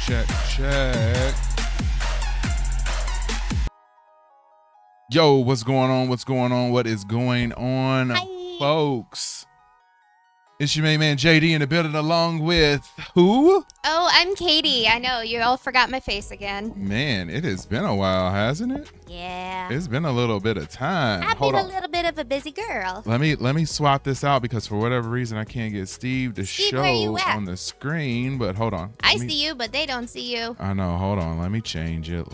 Check. Yo, what's going on? What is going on, Hi. folks? It's your main man JD in the building along with who? Oh, I'm Katie. I know, you all forgot my face again. Man, it has been a while, hasn't it? Yeah. It's been a little bit of time. I've been a little bit of a busy girl. Let me swap this out because for whatever reason I can't get Steve to Steve, where you show at? on the screen, but hold on. I see you, but they don't see you. I know, hold on. Let me change it.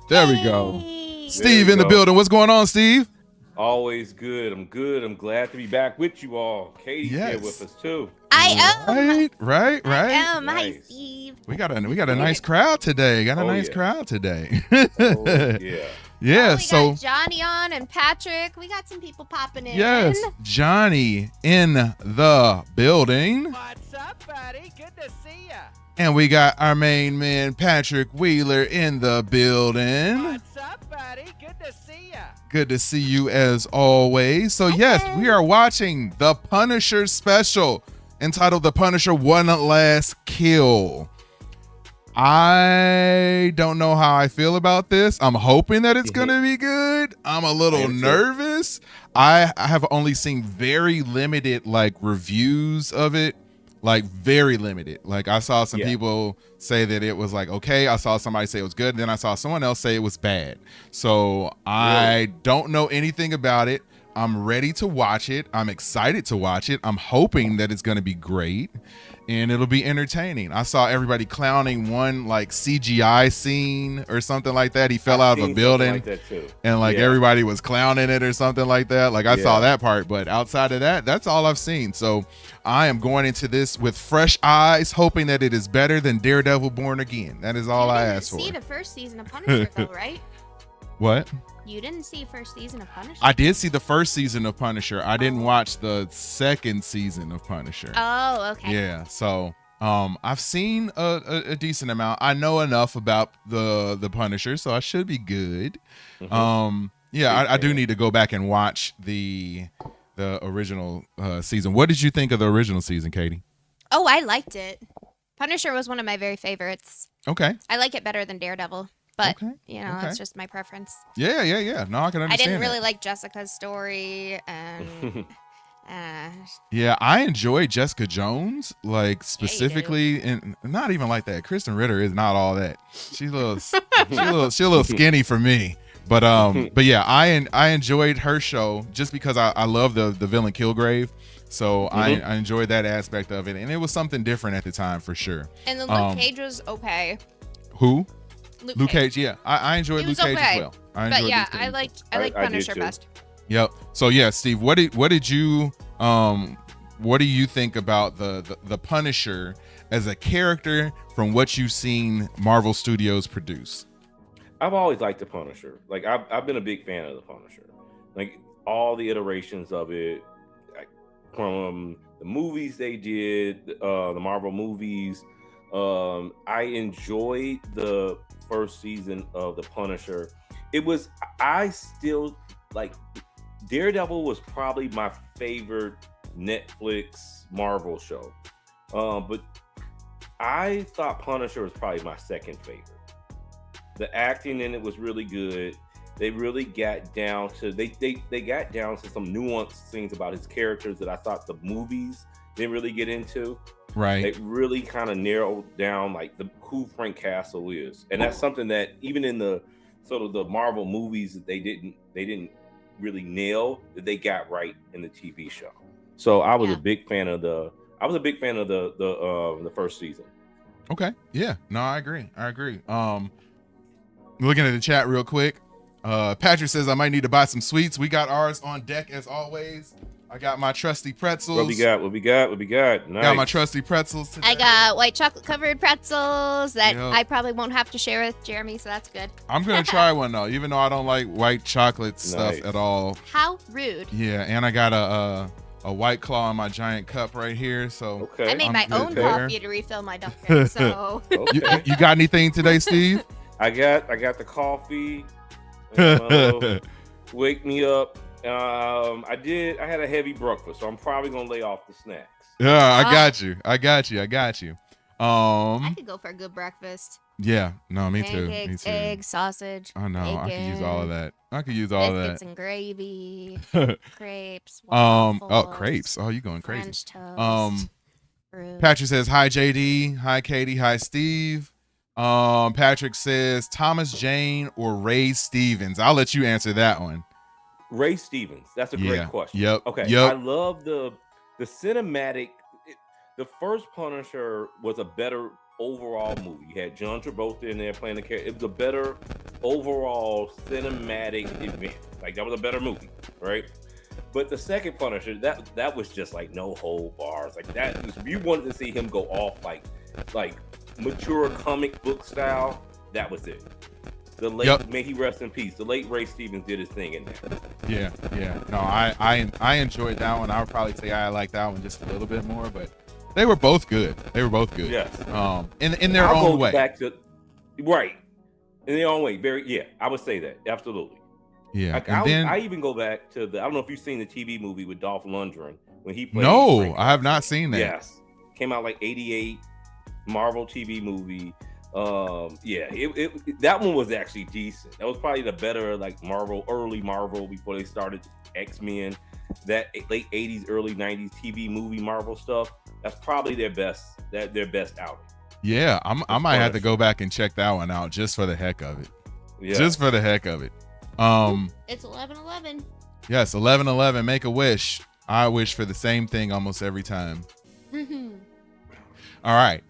There we go. Hey. Steve in the building. What's going on, Steve? Always good. I'm good. I'm glad to be back with you all. Katie's here with us too. I am. Right. I am. Hi, Nice. Steve. We got a nice crowd today. Crowd today. Oh, yeah. Yeah, We so got Johnny on and Patrick. We got some people popping in. yes, Johnny in the building. What's up, buddy? Good to see ya. And we got our main man Patrick Wheeler in the building. What's up, buddy? Good to see ya. Good to see you as always. So yes, we are watching the Punisher special entitled The Punisher One Last Kill. I don't know how I feel about this. I'm hoping that it's going to be good. I'm a little nervous. I have only seen very limited reviews of it. Very limited. I saw some people say that it was okay. I saw somebody say it was good. And then I saw someone else say it was bad. So I don't know anything about it. I'm ready to watch it. I'm excited to watch it. I'm hoping that it's going to be great and it'll be entertaining. I saw everybody clowning one CGI scene or something like that. He fell out of a building like that too. and everybody was clowning it or something like that. I saw that part, but outside of that, that's all I've seen. So I am going into this with fresh eyes, hoping that it is better than Daredevil Born Again. That is all I ask for. You didn't see the first season of Punisher, though, right? What? You didn't see first season of Punisher? I did see the first season of Punisher. I didn't watch the second season of Punisher. Oh, okay. Yeah, so I've seen a decent amount. I know enough about the Punisher, so I should be good. I do need to go back and watch the original season. What did you think of the original season, Katie? Oh, I liked it. Punisher was one of my very favorites. Okay. I like it better than Daredevil, but that's just my preference. Yeah. No, I can understand. I didn't really that. like Jessica's story, and Yeah, I enjoy Jessica Jones, specifically, and not even like that. Kristen Ritter is not all that. She's a little skinny for me. But yeah, I enjoyed her show just because I love the villain Kilgrave. So I enjoyed that aspect of it, and it was something different at the time for sure. And the Luke Cage was okay. Who? Luke Cage. Yeah, I enjoyed Luke Cage as well. I like Punisher best. Yep. So yeah, Steve, what do you think about the Punisher as a character from what you've seen Marvel Studios produce? I've always liked the Punisher. I've been a big fan of the Punisher. All the iterations of it, from the movies they did, the Marvel movies. I enjoyed the first season of the Punisher. I still Daredevil was probably my favorite Netflix Marvel show. But I thought Punisher was probably my second favorite. The acting in it was really good. They really got down to they got down to some nuanced things about his characters that I thought the movies didn't really get into. Right. It really kind of narrowed down who Frank Castle is, and that's something that even in the sort of the Marvel movies that they didn't really nail, that they got right in the TV show. So I was a big fan of the first season. Okay. Yeah. No, I agree. Looking at the chat real quick. Patrick says I might need to buy some sweets. We got ours on deck as always. I got my trusty pretzels. What we got? Nice. Got my trusty pretzels today. I got white chocolate covered pretzels that I probably won't have to share with Jeremy, so that's good. I'm gonna try one though, even though I don't like white chocolate stuff at all. How rude. Yeah, and I got a White Claw in my giant cup right here. So I made my own coffee to refill my Dunkin'. So you got anything today, Steve? I got the coffee, Wake me up. I had a heavy breakfast, so I'm probably gonna lay off the snacks. Yeah, I got you. I could go for a good breakfast. Yeah, no, me Pancakes, too. eggs, sausage. I know. Bacon, I could use all of that. Biscuits and gravy, crepes, waffles. Crepes. Oh, you going crazy. French toast. Fruit. Patrick says, hi, JD. Hi, Katie. Hi, Steve. Patrick says, Thomas Jane or Ray Stevens. I'll let you answer that one. Ray Stevens. That's a great question. Yep. Okay. Yep. I love the cinematic. The first Punisher was a better overall movie. You had John Travolta in there playing the character. It was a better overall cinematic event. Like, that was a better movie, right? But the second Punisher, that was just like no hold bars. Like, that was, you wanted to see him go off like mature comic book style. That was it. The late, may he rest in peace, the late Ray Stevens did his thing in there. Yeah. No, I enjoyed that one. I would probably say I like that one just a little bit more, but they were both good. Yes. In their own way. Right. In their own way. I would say that. Absolutely. Yeah. I even go back to I don't know if you've seen the TV movie with Dolph Lundgren when he played. No, I have not seen that. Yes. Came out like 88, Marvel TV movie. That one was actually decent. That was probably the better early Marvel before they started X-Men. That late 80s, early 90s TV movie Marvel stuff. That's probably their best outing. Yeah, I might have to go back and check that one out just for the heck of it. Yeah. Just for the heck of it. It's 11/11. Yes, 11/11. Make a wish. I wish for the same thing almost every time. All right.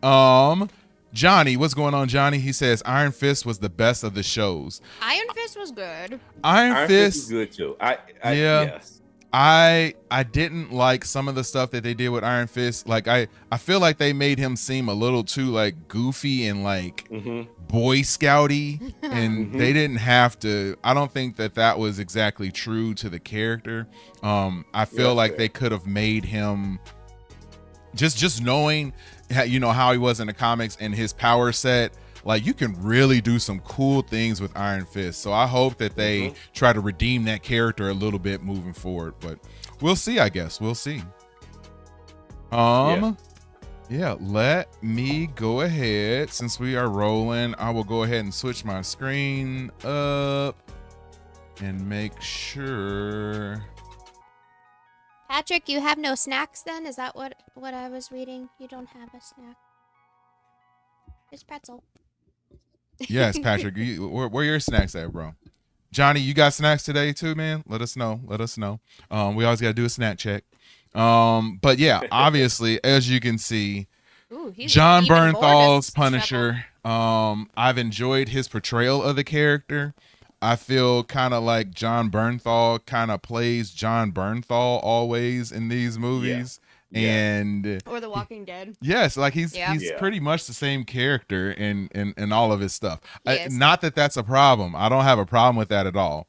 Johnny, what's going on, Johnny? He says Iron Fist was the best of the shows. Iron Fist was good. Iron Fist was good too. Yes. I didn't like some of the stuff that they did with Iron Fist. Like I feel like they made him seem a little too like goofy and like Boy Scouty, and they didn't have to. I don't think that was exactly true to the character. I feel like they could have made him just knowing how he was in the comics and his power set. Like, you can really do some cool things with Iron Fist. So I hope that they try to redeem that character a little bit moving forward. But we'll see, I guess. We'll see. Let me go ahead. Since we are rolling, I will go ahead and switch my screen up and make sure. Patrick, you have no snacks then? Is that what I was reading? You don't have a snack. It's pretzel. Yes, Patrick. Where your snacks at, bro? Johnny, you got snacks today too, man? Let us know. We always got to do a snack check. But yeah, obviously, as you can see, Jon Bernthal's Punisher. I've enjoyed his portrayal of the character. I feel kind of like Jon Bernthal kind of plays Jon Bernthal always in these movies. And or The Walking Dead. Yes, like he's pretty much the same character in all of his stuff. Not that that's a problem. I don't have a problem with that at all.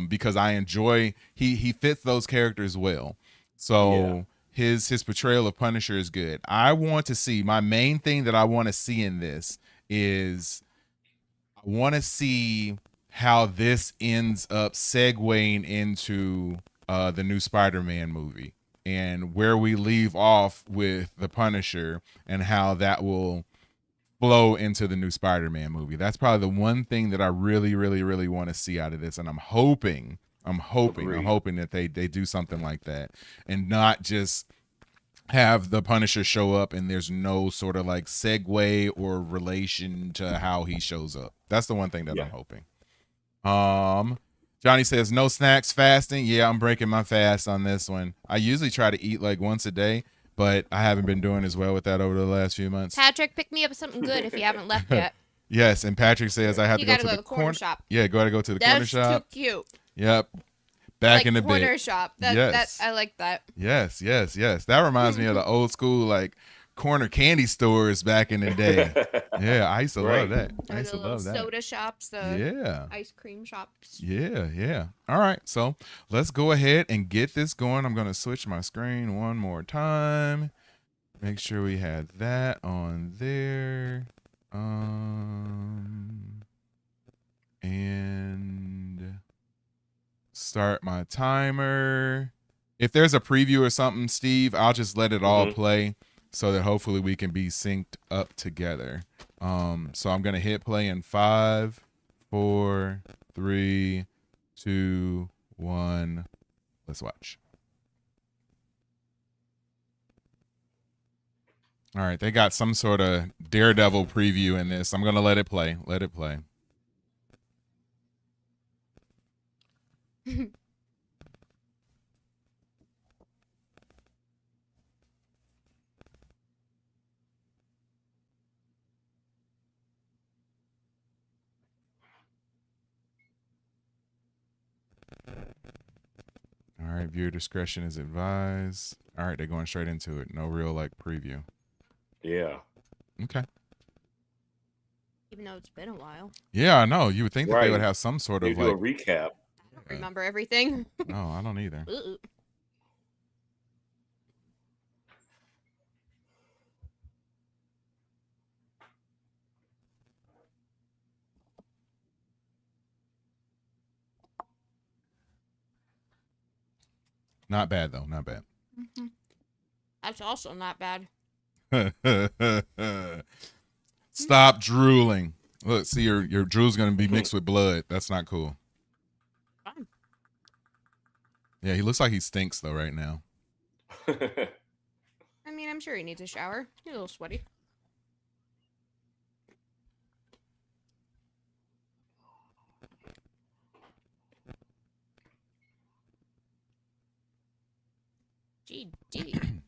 Because I enjoy he fits those characters well. So his portrayal of Punisher is good. I want to see, my main thing that I want to see in this is I want to see how this ends up segueing into the new Spider-Man movie. And where we leave off with the Punisher and how that will flow into the new Spider-Man movie. That's probably the one thing that I really, really, really want to see out of this. And I'm hoping that they do something like that and not just have the Punisher show up and there's no sort of like segue or relation to how he shows up. That's the one thing that I'm hoping. Johnny says, no snacks, fasting. Yeah, I'm breaking my fast on this one. I usually try to eat like once a day, but I haven't been doing as well with that over the last few months. Patrick, pick me up something good if you haven't left yet. Yes, and Patrick says I have to go to the corner shop. Yeah, gotta go to the corner shop. That's too cute. Yep. Back in the bit. Corner shop. That I like that. Yes. That reminds me of the old school like corner candy stores back in the day. Yeah, I used to love that. I used to love that. Soda shops, the ice cream shops. Yeah. All right, so let's go ahead and get this going. I'm going to switch my screen one more time. Make sure we had that on there. And start my timer. If there's a preview or something, Steve, I'll just let it all play so that hopefully we can be synced up together. So I'm gonna hit play in 5, 4, 3, 2, 1. Let's watch. All right, they got some sort of Daredevil preview in this. I'm gonna let it play. Let it play. All right, viewer discretion is advised. All right, they're going straight into it. No real like preview. Yeah. Okay. Even though it's been a while. Yeah, I know. You would think that they would Right. have some sort They of do a like. recap. I don't remember everything. No, I don't either. Ooh. Not bad though. Not bad. That's also not bad. Stop drooling. Look, see your drool's gonna be mixed with blood. That's not cool. Fine. Yeah, he looks like he stinks though right now. I mean, I'm sure he needs a shower. He's a little sweaty. GD.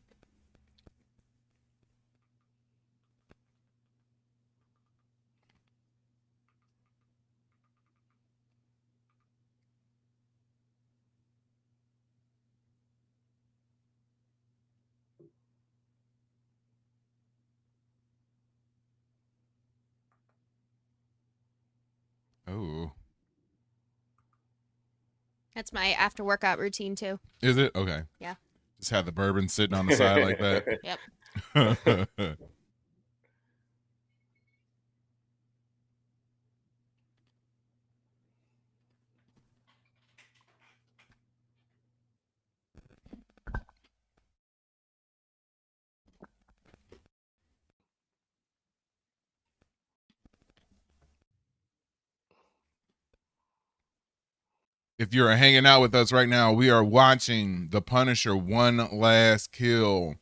Oh. That's my after workout routine too. Is it? Okay. Yeah. Just have the bourbon sitting on the side like that. Yep. If you're hanging out with us right now, we are watching The Punisher One Last Kill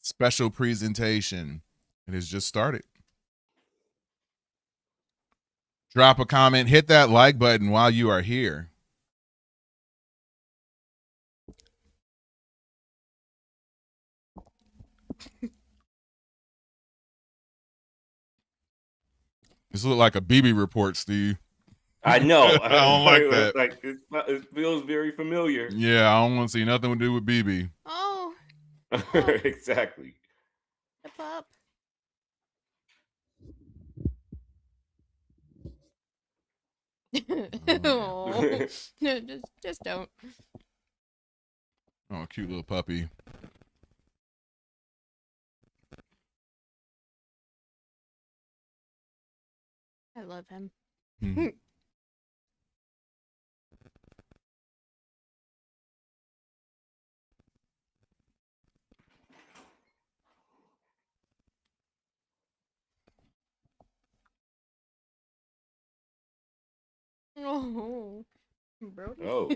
special presentation. It has just started. Drop a comment, hit that like button while you are here. This looks like a BB report, Steve. I know. I don't like that. Like it feels very familiar. Yeah, I don't want to see nothing to do with BB. Oh, Exactly. the pup. Oh. No, just don't. Oh, cute little puppy. I love him. Oh, bro. Oh.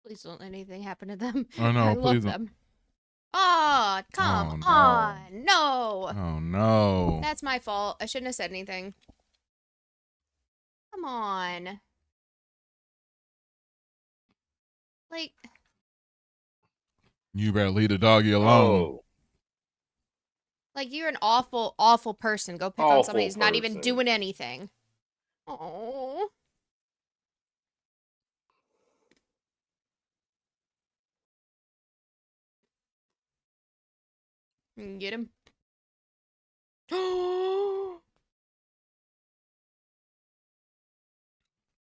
Please don't let anything happen to them. Oh no, I please love don't. them. Oh, come no. on. No. Oh no. That's my fault. I shouldn't have said anything. Come on. Like, You better leave the doggy alone. Oh. like you're an awful, awful person. Go pick on Awful somebody who's not even person. doing anything. Oh. Get him.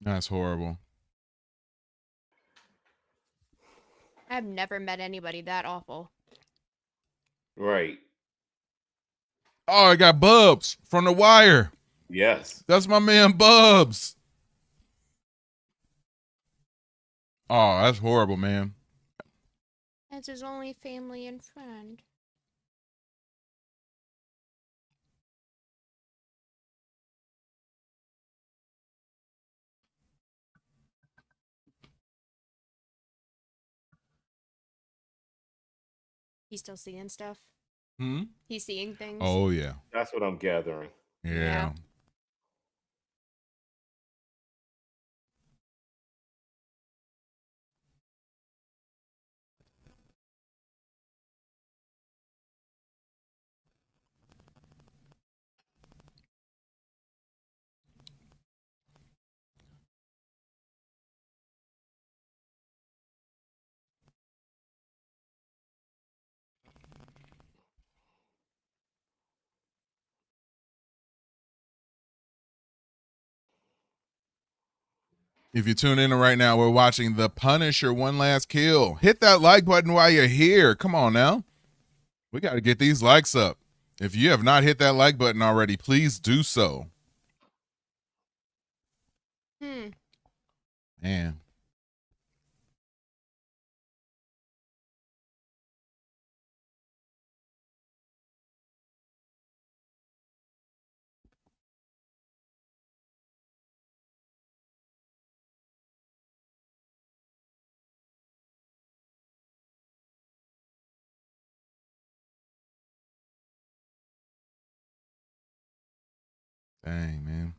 That's horrible. I've never met anybody that awful. Right. Oh, I got Bubs from The Wire. Yes. That's my man Bubs. Oh, that's horrible, man. That's his only family and friend. He's still seeing stuff. Hmm? He's seeing things. Oh, yeah. That's what I'm gathering. Yeah. If you're tuning in right now, we're watching The Punisher One Last Kill. Hit that like button while you're here. Come on now. We got to get these likes up. If you have not hit that like button already, please do so. Man. Dang, man.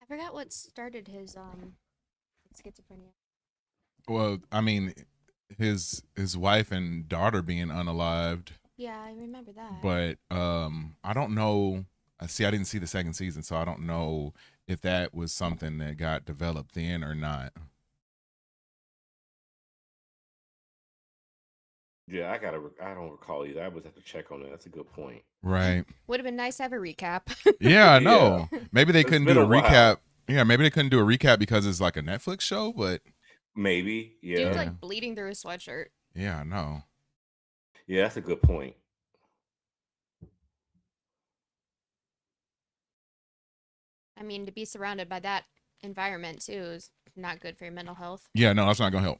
I forgot what started his schizophrenia. Well, I mean, his wife and daughter being unalived. Yeah, I remember that. But I don't know. See, I didn't see the second season, so I don't know if that was something that got developed then or not. Yeah, I don't recall either. I would have to check on that. That's a good point. Right. Would have been nice to have a recap. Yeah, I know. Maybe they couldn't been do a a while. recap. Yeah, maybe they couldn't do a recap because it's like a Netflix show, but Maybe. Dude's Yeah. like bleeding through his sweatshirt. yeah, I know. Yeah, that's a good point. I mean, to be surrounded by that environment too is not good for your mental health. Yeah, no, that's not gonna help.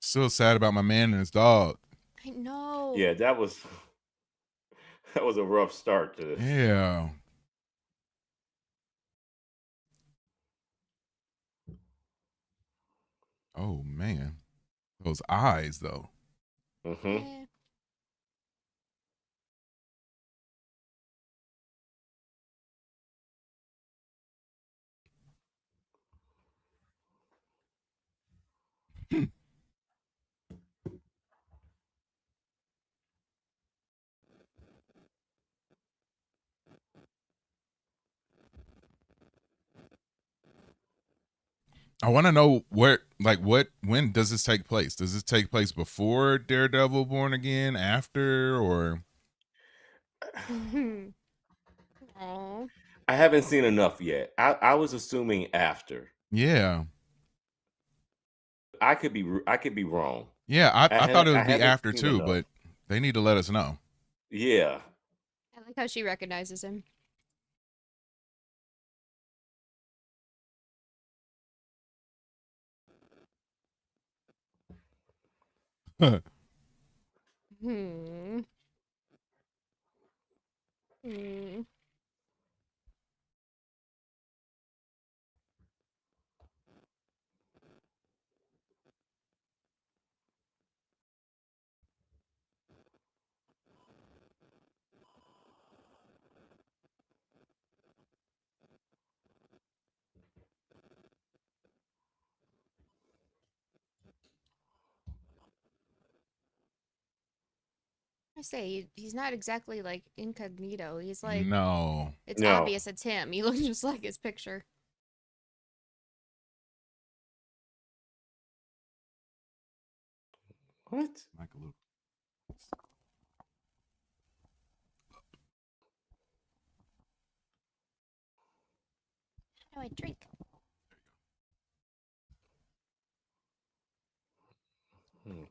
Still sad about my man and his dog. I know. Yeah, that was a rough start to this. Yeah. Oh man, those eyes though. Mm-hmm. Eh. I want to know when does this take place? Does this take place before Daredevil Born Again, after, or? Aw. I haven't seen enough yet. I was assuming after. Yeah. I could be wrong. Yeah, I thought it would be haven't after seen too, enough. but they need to let us know. Yeah. I like how she recognizes him. Hmm. Hmm. say he's not exactly like incognito. He's like No. it's No. obvious it's him. He looks just like his picture. What? Michael Luke. How do I drink?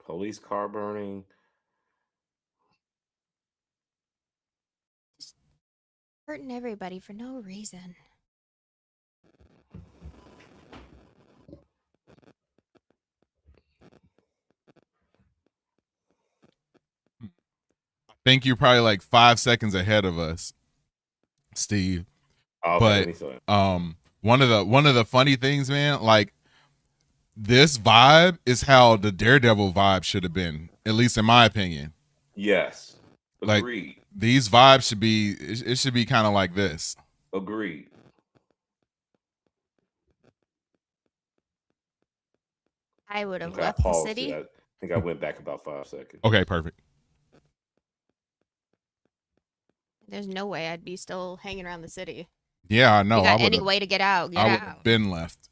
Police car burning. Hurting everybody for no reason. I think you're probably like 5 seconds ahead of us, Steve. Oh, okay, let me see it. One of the funny things, man, like this vibe is how the Daredevil vibe should have been, at least in my opinion. Yes. Like Agreed. these vibes should be it should be kind of like this. Agreed. I would have Okay, I left the paused city. it. I think I went back about 5 seconds. Okay, perfect. There's no way I'd be still hanging around the city. Yeah, I know. You got I any would way to get out? Get I would out. have been left.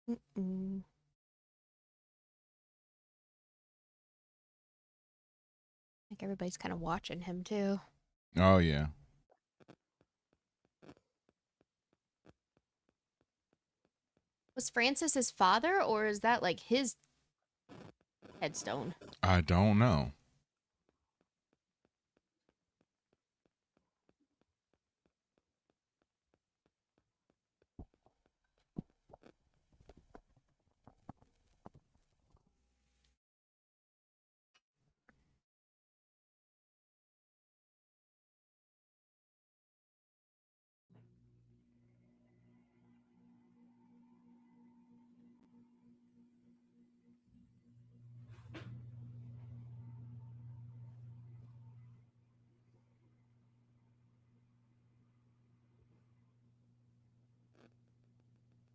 Mm-mm. I think everybody's kind of watching him too. Oh yeah. Was Francis his father, or is that like his headstone? I don't know.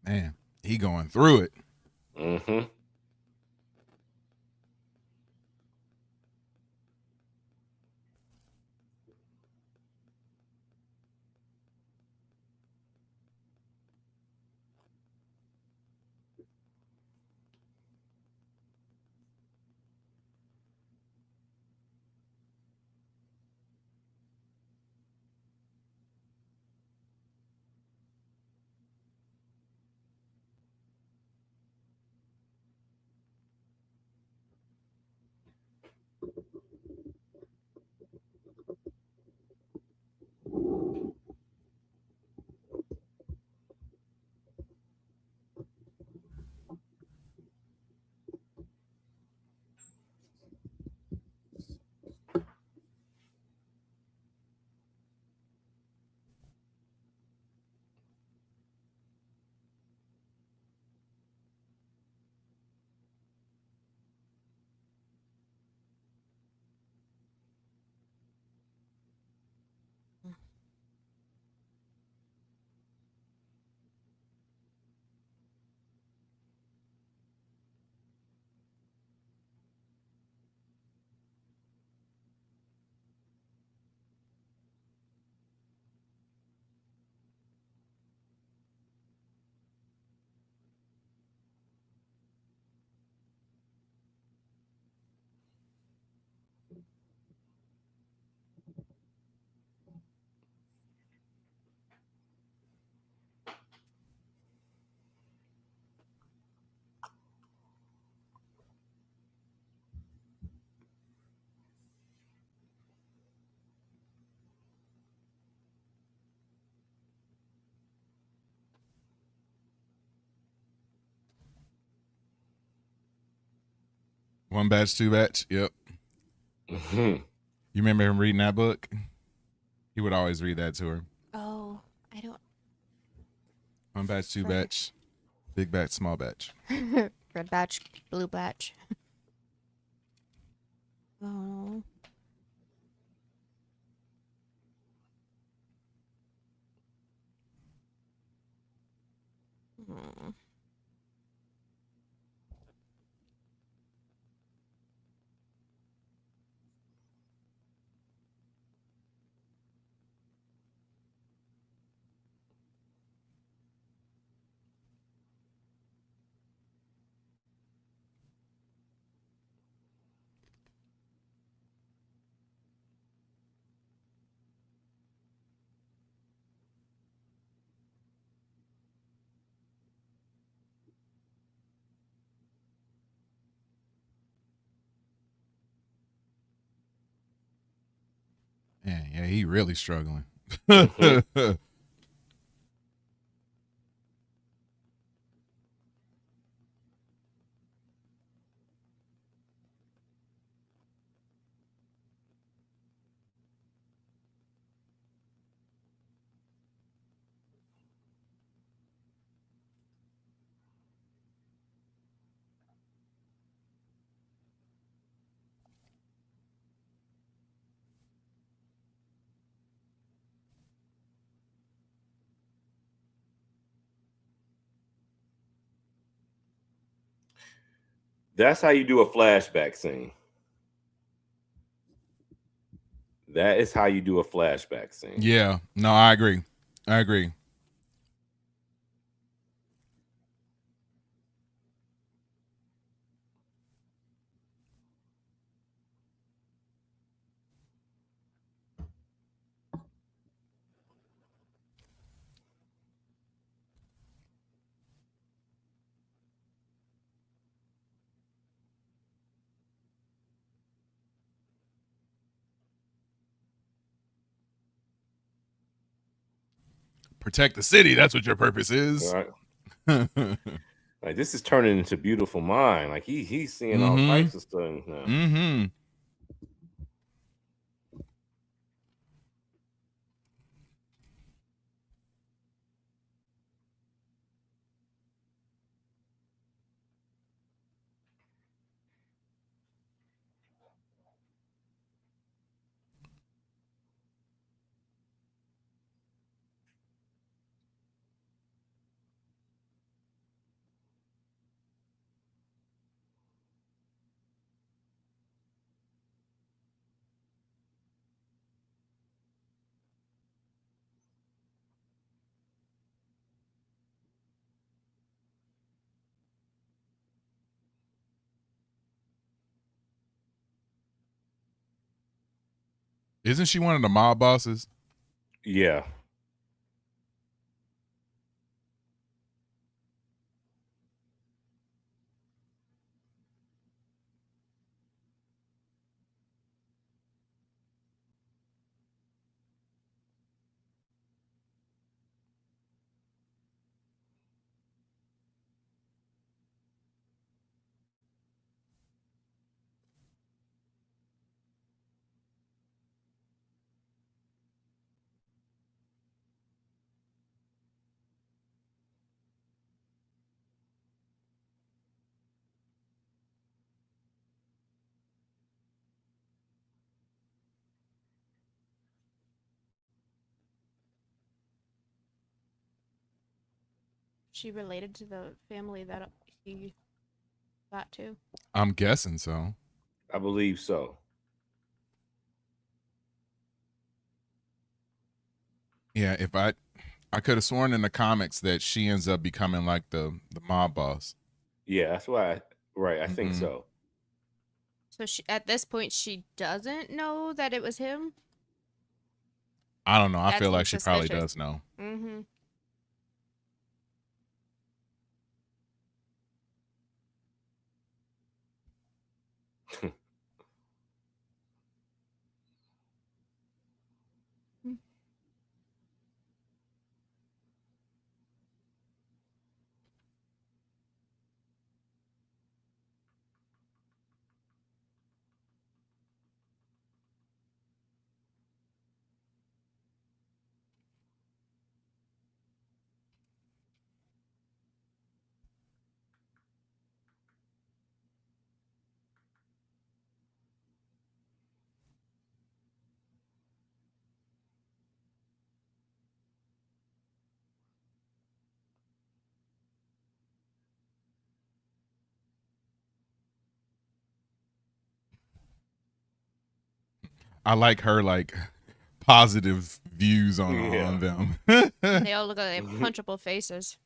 Man, he going through it. Mm-hmm. One batch, two batch. Yep. Mm-hmm. You remember him reading that book? He would always read that to her. Oh, I don't. One batch, two Right. batch, big batch, small batch. Red batch, blue batch. Oh. Hmm. Yeah, he really struggling. That's how you do a flashback scene. That is how you do a flashback scene. Yeah, no, I agree. I agree. Protect the city. That's what your purpose is. Right? Like this is turning into Beautiful Mind. Like he's seeing all Mm-hmm. types of stuff now. Mm-hmm. Isn't she one of the mob bosses? Yeah. She related to the family that he got to. I'm guessing so. I believe so. Yeah, if I could have sworn in the comics that she ends up becoming like the mob boss. Yeah, that's why. Right, I think Mhm. so. So she, at this point, she doesn't know that it was him. I don't know. I That feel like seems she probably suspicious. does know. Mm-hmm. I like her like positive views on Yeah. them. They all look like punchable faces.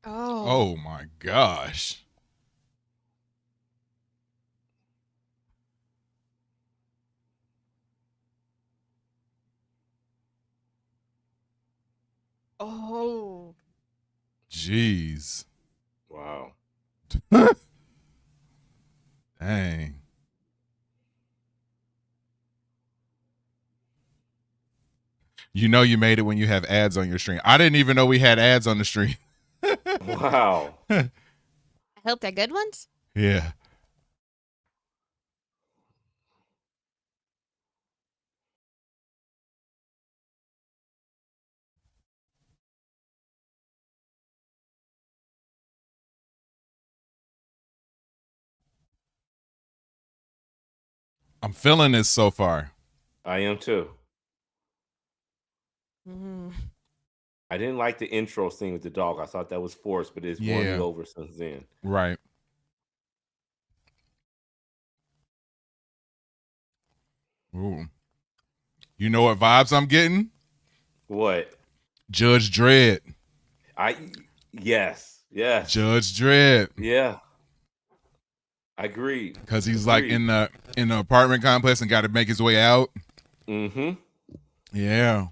Oh. Oh my gosh. Oh. Jeez. Wow. Dang. You know you made it when you have ads on your stream. I didn't even know we had ads on the stream. Wow. I hope they're good ones. Yeah. I'm feeling this so far. I am too. Mm-hmm. I didn't like the intro scene with the dog. I thought that was forced, but it's won me Yeah. over since then. Right. Ooh. You know what vibes I'm getting? What? Judge Dredd. Yes. Judge Dredd. Yeah. I agree. Because he's like in the apartment complex and got to make his way out. Mm-hmm. Yeah.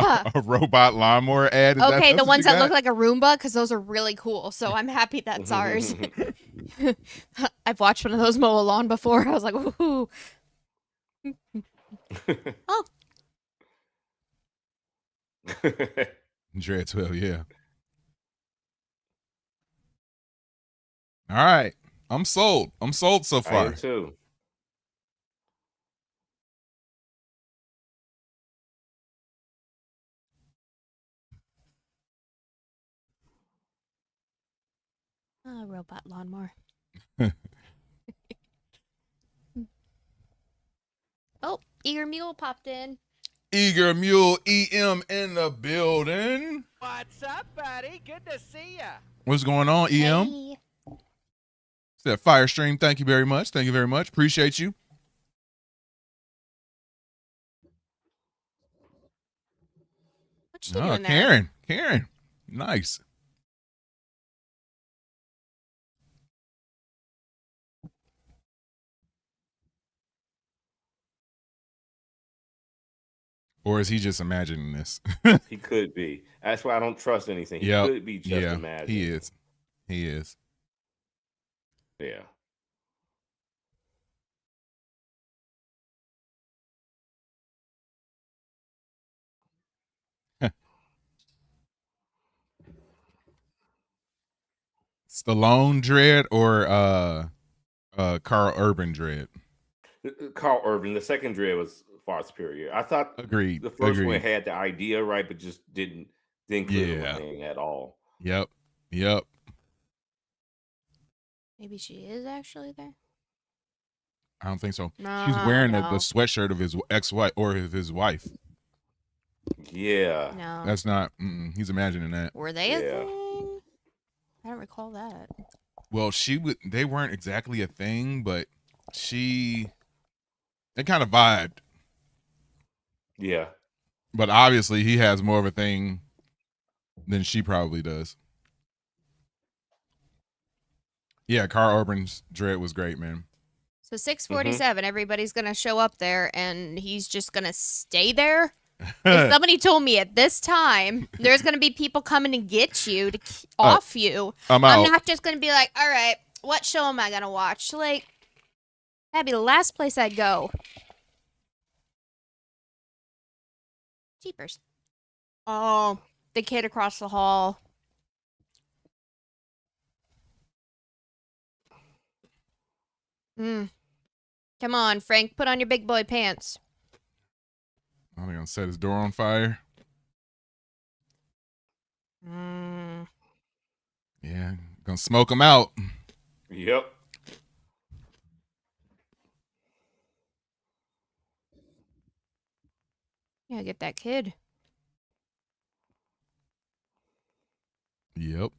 A robot lawnmower ad. Is Okay, that's the what ones you that look got? like a Roomba, because those are really cool. So I'm happy that's ours. I've watched one of those mow a lawn before. I was like, ooh. Oh. Dredd 12, yeah. All right. I'm sold. I'm sold so I far. am too. Robot lawnmower. Oh, Eager Mule popped in. Eager Mule EM in the building. What's up, buddy? Good to see ya. What's going on, EM? Hey. It's that fire stream. Thank you very much. Thank you very much. Appreciate you. What's she doing there? Karen. Nice. Or is he just imagining this? He could be. That's why I don't trust anything. He Yep. could be just imagining. He is. He is. Yeah. Stallone Dread or Carl Urban Dread? Carl Urban, the second Dread was far superior. I thought Agreed. the first one Agreed. had the idea right, but just didn't click anything at all. Yep. Maybe she is actually there. I don't think so. No, She's wearing no. the sweatshirt of his ex-wife or his wife. Yeah. No. That's not. He's imagining that. Were they a Yeah. thing? I don't recall that. Well, they weren't exactly a thing, but they kind of vibed. Yeah. But obviously, he has more of a thing than she probably does. Yeah, Carl Urban's Dread was great, man. So 6:47, everybody's gonna show up there, and he's just gonna stay there. If somebody told me at this time there's gonna be people coming to get you to off you, I'm I'm out. not just gonna be like, all right, what show am I gonna watch? Like, that'd be the last place I'd go. Jeepers. Oh, the kid across the hall. Come on, Frank, put on your big boy pants. I'm gonna set his door on fire. Yeah, gonna smoke him out. Yep. Yeah, get that kid. Yep.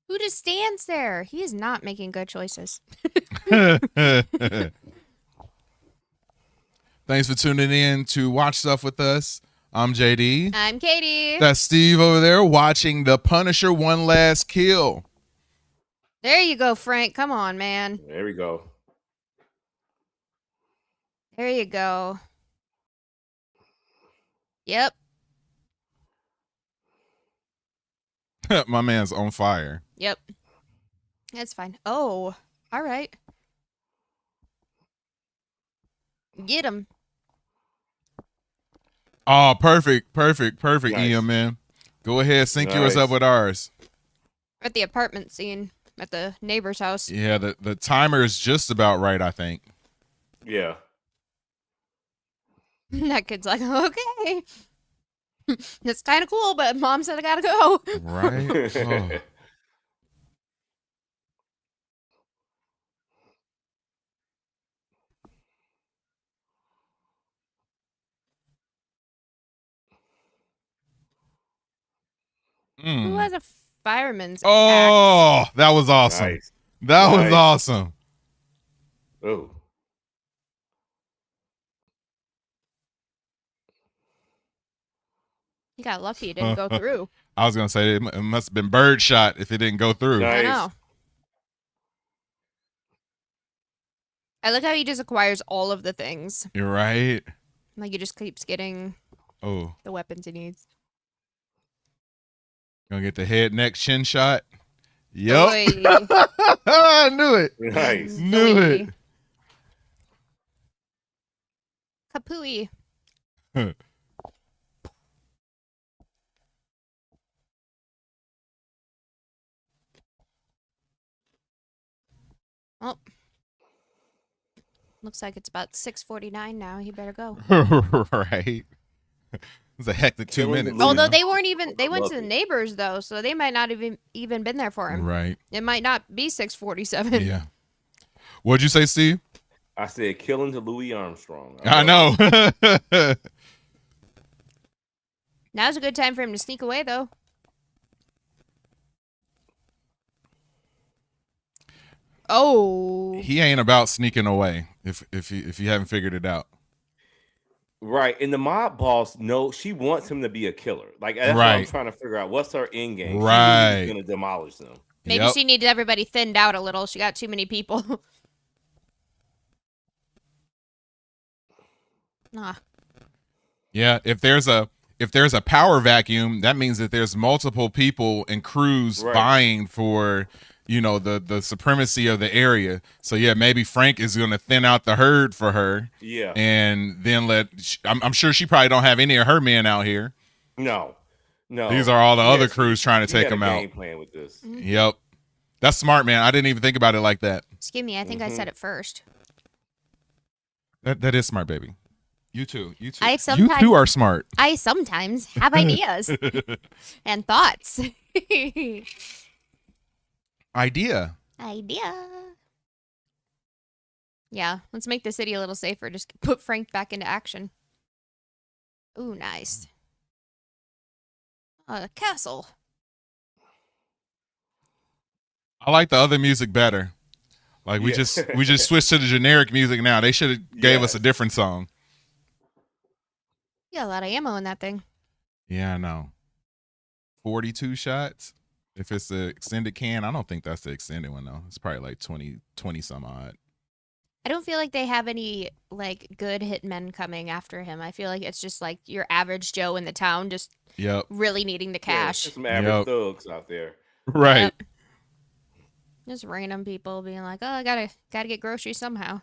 Who just stands there? He is not making good choices. Thanks for tuning in to watch stuff with us. I'm JD. I'm Katie. That's Steve over there watching The Punisher: One Last Kill. There you go, Frank. Come on, man. There we go. There you go. Yep. My man's on fire. Yep. That's fine. Oh, all right. Get him. Oh, perfect. Nice. Ian, man. Go ahead, sync yours up with ours. At the apartment scene at the neighbor's house. Yeah, the timer is just about right, I think. Yeah. That kid's like, okay. That's kind of cool, but mom said I gotta go. Right? Oh. Who has a fireman's Oh, axe? that was awesome. Nice. That was awesome. Oh. He got lucky it didn't go through. I was going to say it must have been bird shot if it didn't go through. Nice. I know. I like how he just acquires all of the things. You're right. Like he just keeps getting the weapons he needs. Gonna get the head, neck, chin shot. Yep. I knew it. Nice. Knew it. Kapooey. Oh. Looks like it's about 6:49 now. He better go. Right. It was a hectic 2 minutes. Although they weren't even, they went to the neighbors though, so they might not even been there for him. Right. It might not be 6:47. Yeah. What'd you say, Steve? I said killing to Louis Armstrong. I know. Now's a good time for him to sneak away though. Oh. He ain't about sneaking away if you haven't figured it out. Right. And the mob boss, no, she wants him to be a killer. Like, that's what I'm trying to figure out. What's her end game? Right. She's going to demolish them. Maybe she needed everybody thinned out a little. She got too many people. Yeah, if there's a power vacuum, that means that there's multiple people and crews vying for, the supremacy of the area. So yeah, maybe Frank is going to thin out the herd for her. Yeah. And then I'm sure she probably don't have any of her men out here. No. These are all the other crews trying to take them out. Game plan with this. Mm-hmm. Yep. That's smart, man. I didn't even think about it like that. Excuse me, I think I said it first. That is smart, baby. You too. You too are smart. I sometimes have ideas and thoughts. Idea. Yeah, let's make the city a little safer. Just put Frank back into action. Ooh, nice. Castle. I like the other music better. Like we just switched to the generic music now. They should have gave us a different song. Yeah, a lot of ammo in that thing. Yeah, I know. 42 shots. If it's the extended can, I don't think that's the extended one though. It's probably like 20 some odd. I don't feel like they have any like good hitmen coming after him. I feel like it's just like your average Joe in the town just really needing the cash. Some average thugs out there. Right. Yep. Just random people being like, "Oh, I gotta get groceries somehow."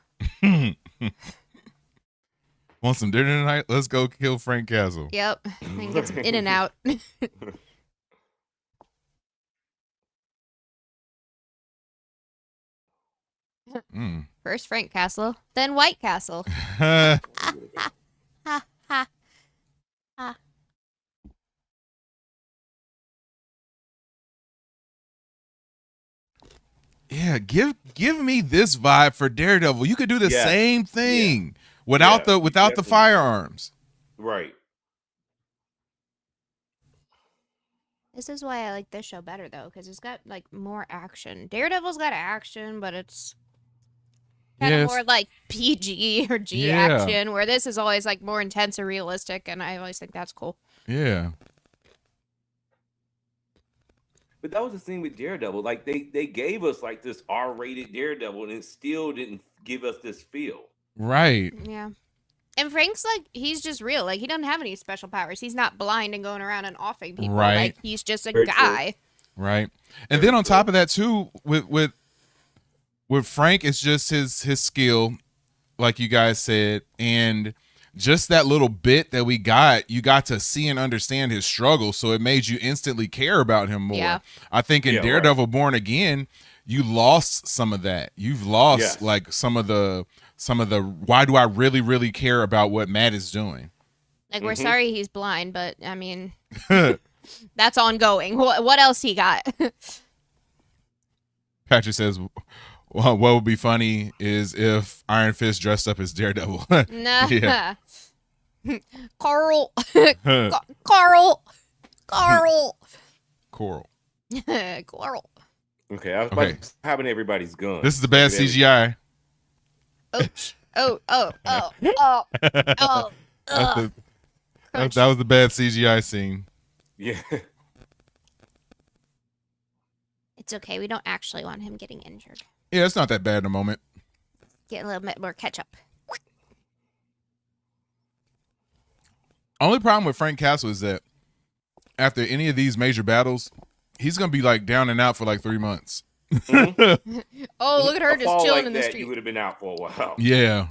Want some dinner tonight? Let's go kill Frank Castle. Yep. And get some in and out. First Frank Castle, then White Castle. Yeah, give me this vibe for Daredevil. You could do the same thing without the firearms. Right. This is why I like this show better, though, because it's got, like, more action. Daredevil's got action, but it's kind of more, like, PG or G action, where this is always, like, more intense or realistic, and I always think that's cool. Yeah. But that was the thing with Daredevil. Like, they gave us, like, this R-rated Daredevil, and it still didn't give us this feel. Right. Yeah. And Frank's, like, he's just real. Like, he doesn't have any special powers. He's not blind and going around and offing people. Right. Like, he's just a Very guy. true. Right. And then on top of that, too, with Frank, it's just his skill, like you guys said, and just that little bit that we got, you got to see and understand his struggle, so it made you instantly care about him more. Yeah. I think in Daredevil Born Again, you lost some of that. You've lost like some of the why do I really, really care about what Matt is doing? Like, we're sorry he's blind, but, I mean, that's ongoing. What else he got? Patrick says, well, what would be funny is if Iron Fist dressed up as Daredevil. Nah. Yeah. Carl. Carl. Carl. Coral. Carl. Okay, I was about to having everybody's gun. This is the bad CGI. Oh. That was the bad CGI scene. Yeah. It's okay. We don't actually want him getting injured. Yeah, it's not that bad in a moment. Get a little bit more ketchup. Only problem with Frank Castle is that after any of these major battles, he's gonna be like down and out for like 3 months. Oh, look at her just chilling like in the that, street. You would have been out for a while. Yeah.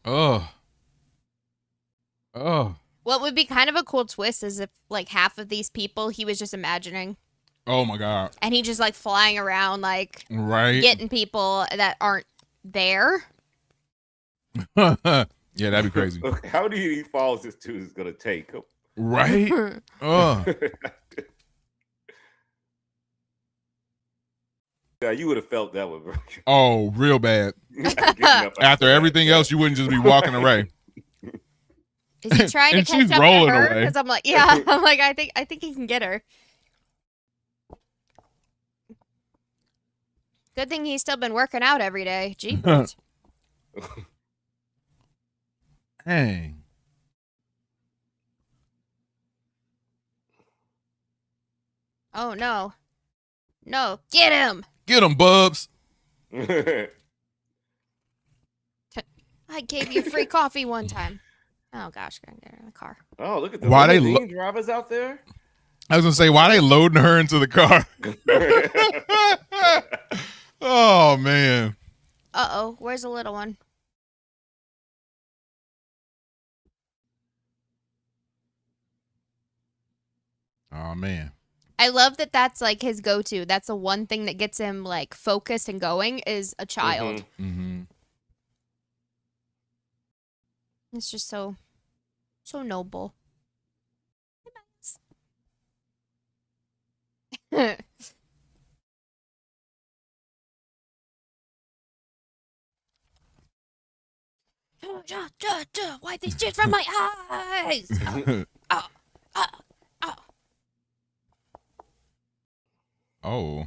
Oh. What would be kind of a cool twist is if, like, half of these people he was just imagining. Oh my God. And he just, like, flying around, like, Right. getting people that aren't there. Yeah, that'd be crazy. How do you falls this tooth is gonna take? Right? Oh. Yeah, you would have felt that one. Oh, real bad. After everything else, you wouldn't just be walking away. Is he trying to And catch she's up rolling to her? away. Because I'm like, yeah. I'm like, I think he can get her. Good thing he's still been working out every day. Jeepers. Hey. Oh, no. No. Get him. Get him, Bubs. I gave you free coffee one time. Oh, gosh. Gonna get her in the car. Oh, look at the Why limousine drivers out there. I was gonna say, why they loading her into the car? Oh man. Uh-oh. Where's the little one? Oh man. I love that that's, like, his go-to. That's the one thing that gets him, like, focused and going is a child. Mm-hmm. It's just so noble. Wipe these tears from my eyes. Oh.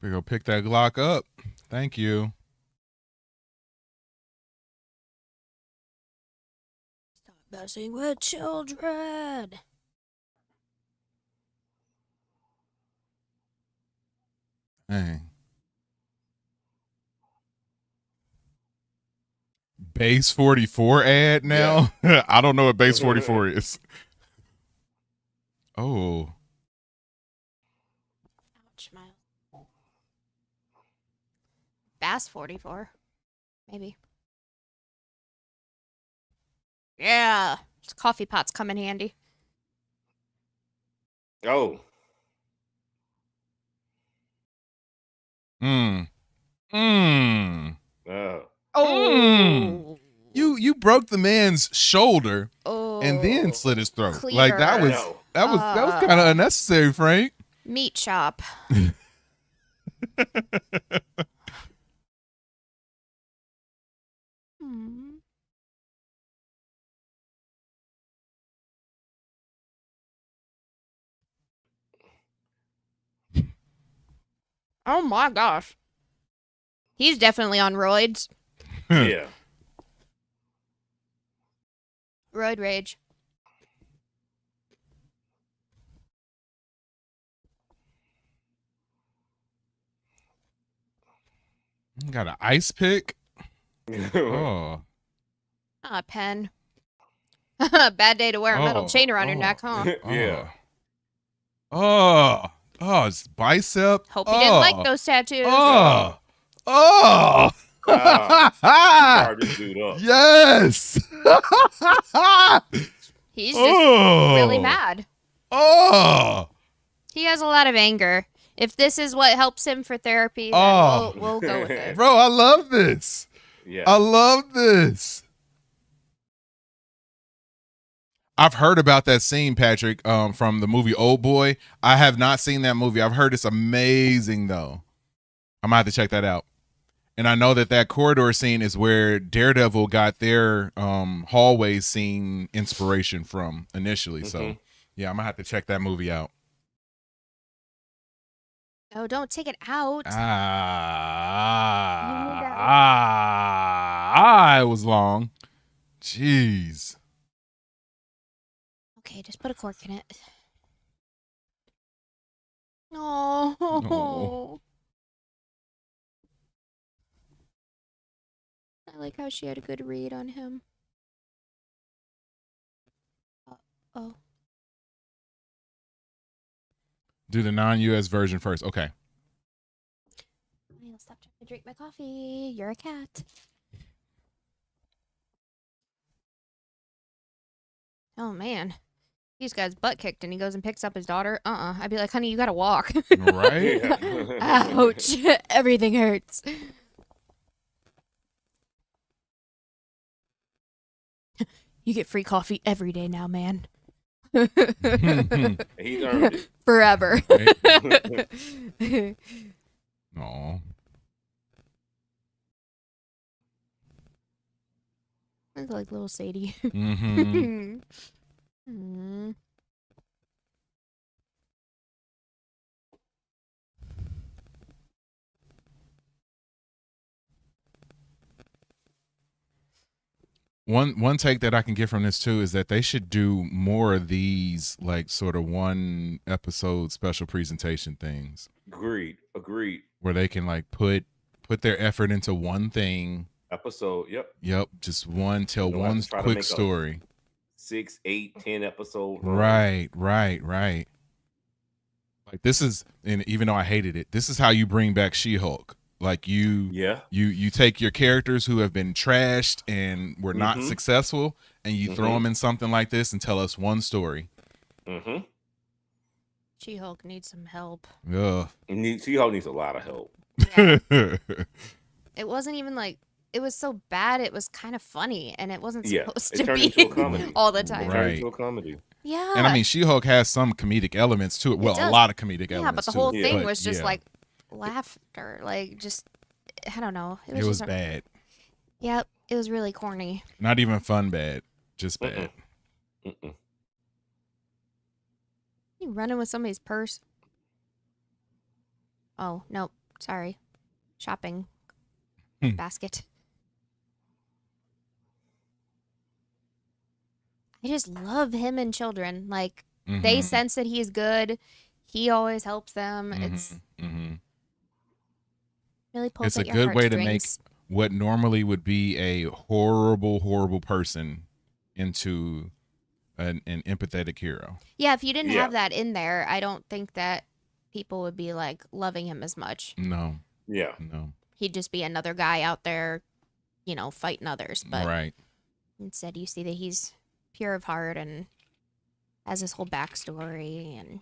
We go pick that Glock up. Thank you. Stop messing with children. Dang. Base 44 ad now? Yeah. I don't know what base 44 is. Oh. Ouch, my. Bass 44. Maybe. Yeah. This coffee pots come in handy. Oh. Oh. You broke the man's shoulder Oh. and then slit his throat. Cleaver. Like that was kind of unnecessary, Frank. Meat shop. Oh my gosh. He's definitely on roids. Yeah. Roid rage. Got an ice pick. Oh. Ah, pen. Bad day to wear a metal Oh, chain around your neck, huh? Yeah. Oh. Oh, it's bicep. Hope you didn't like those tattoos. Oh. Oh. Fire this dude up. Yes. He's just really mad. Oh. He has a lot of anger. If this is what helps him for therapy, then we'll go with it. Bro, I love this. Yeah. I love this. I've heard about that scene, Patrick, from the movie Old Boy. I have not seen that movie. I've heard it's amazing, though. I might have to check that out. And I know that corridor scene is where Daredevil got their hallway scene inspiration from initially. So, yeah, I'm going to have to check that movie out. Oh, don't take it out. It was long. Jeez. Okay, just put a cork in it. Oh. Oh. I like how she had a good read on him. Oh. Do the non-US version first. Okay. I'll stop trying to drink my coffee. You're a cat. Oh, man. He just got his butt kicked and he goes and picks up his daughter. I'd be like, honey, you gotta walk. Right? Ouch. Everything hurts. You get free coffee every day now, man. He's earned it. Forever. Aw. I like little Sadie. Mm-hmm. One take that I can get from this too is that they should do more of these like sort of one episode special presentation things. Agreed. Where they can like put their effort into one thing. Episode. Yep. Just tell one quick story. 6, 8, 10 episode. Right. Like this is, and even though I hated it, this is how you bring back She-Hulk. Like you take your characters who have been trashed and were not successful, and you throw them in something like this and tell us one story. She-Hulk needs some help. Ugh. She-Hulk needs a lot of help. Yeah. It wasn't even like, it was so bad, it was kind of funny, and it wasn't supposed to be into a comedy. all the time. It turned into a comedy. Yeah. And I mean, She-Hulk has some comedic elements to it. Well, a lot of comedic elements. Yeah, but the whole thing was just like laughter. Like, just, I don't know. It was bad. Yep. It was really corny. Not even fun bad. Just bad. You running with somebody's purse? Oh, nope. Sorry. Shopping basket. I just love him and children. Like, they sense that he's good. He always helps them. It's really pulls it's at a your good way to make heartstrings. what normally would be a horrible person into an empathetic hero. Yeah, if you didn't have that in there, I don't think that people would be like loving him as much. No. Yeah. No. He'd just be another guy out there, fighting others. But instead, you see that he's pure of heart and has this whole backstory and.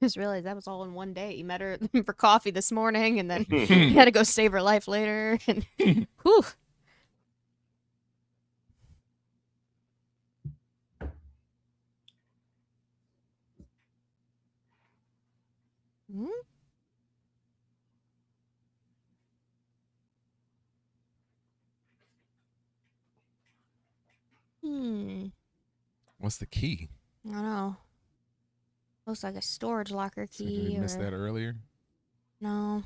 Just realized that was all in one day. You met her for coffee this morning, and then you had to go save her life later. And whew. What's the key? I don't know. Looks like a storage locker So did key. we miss that earlier? No.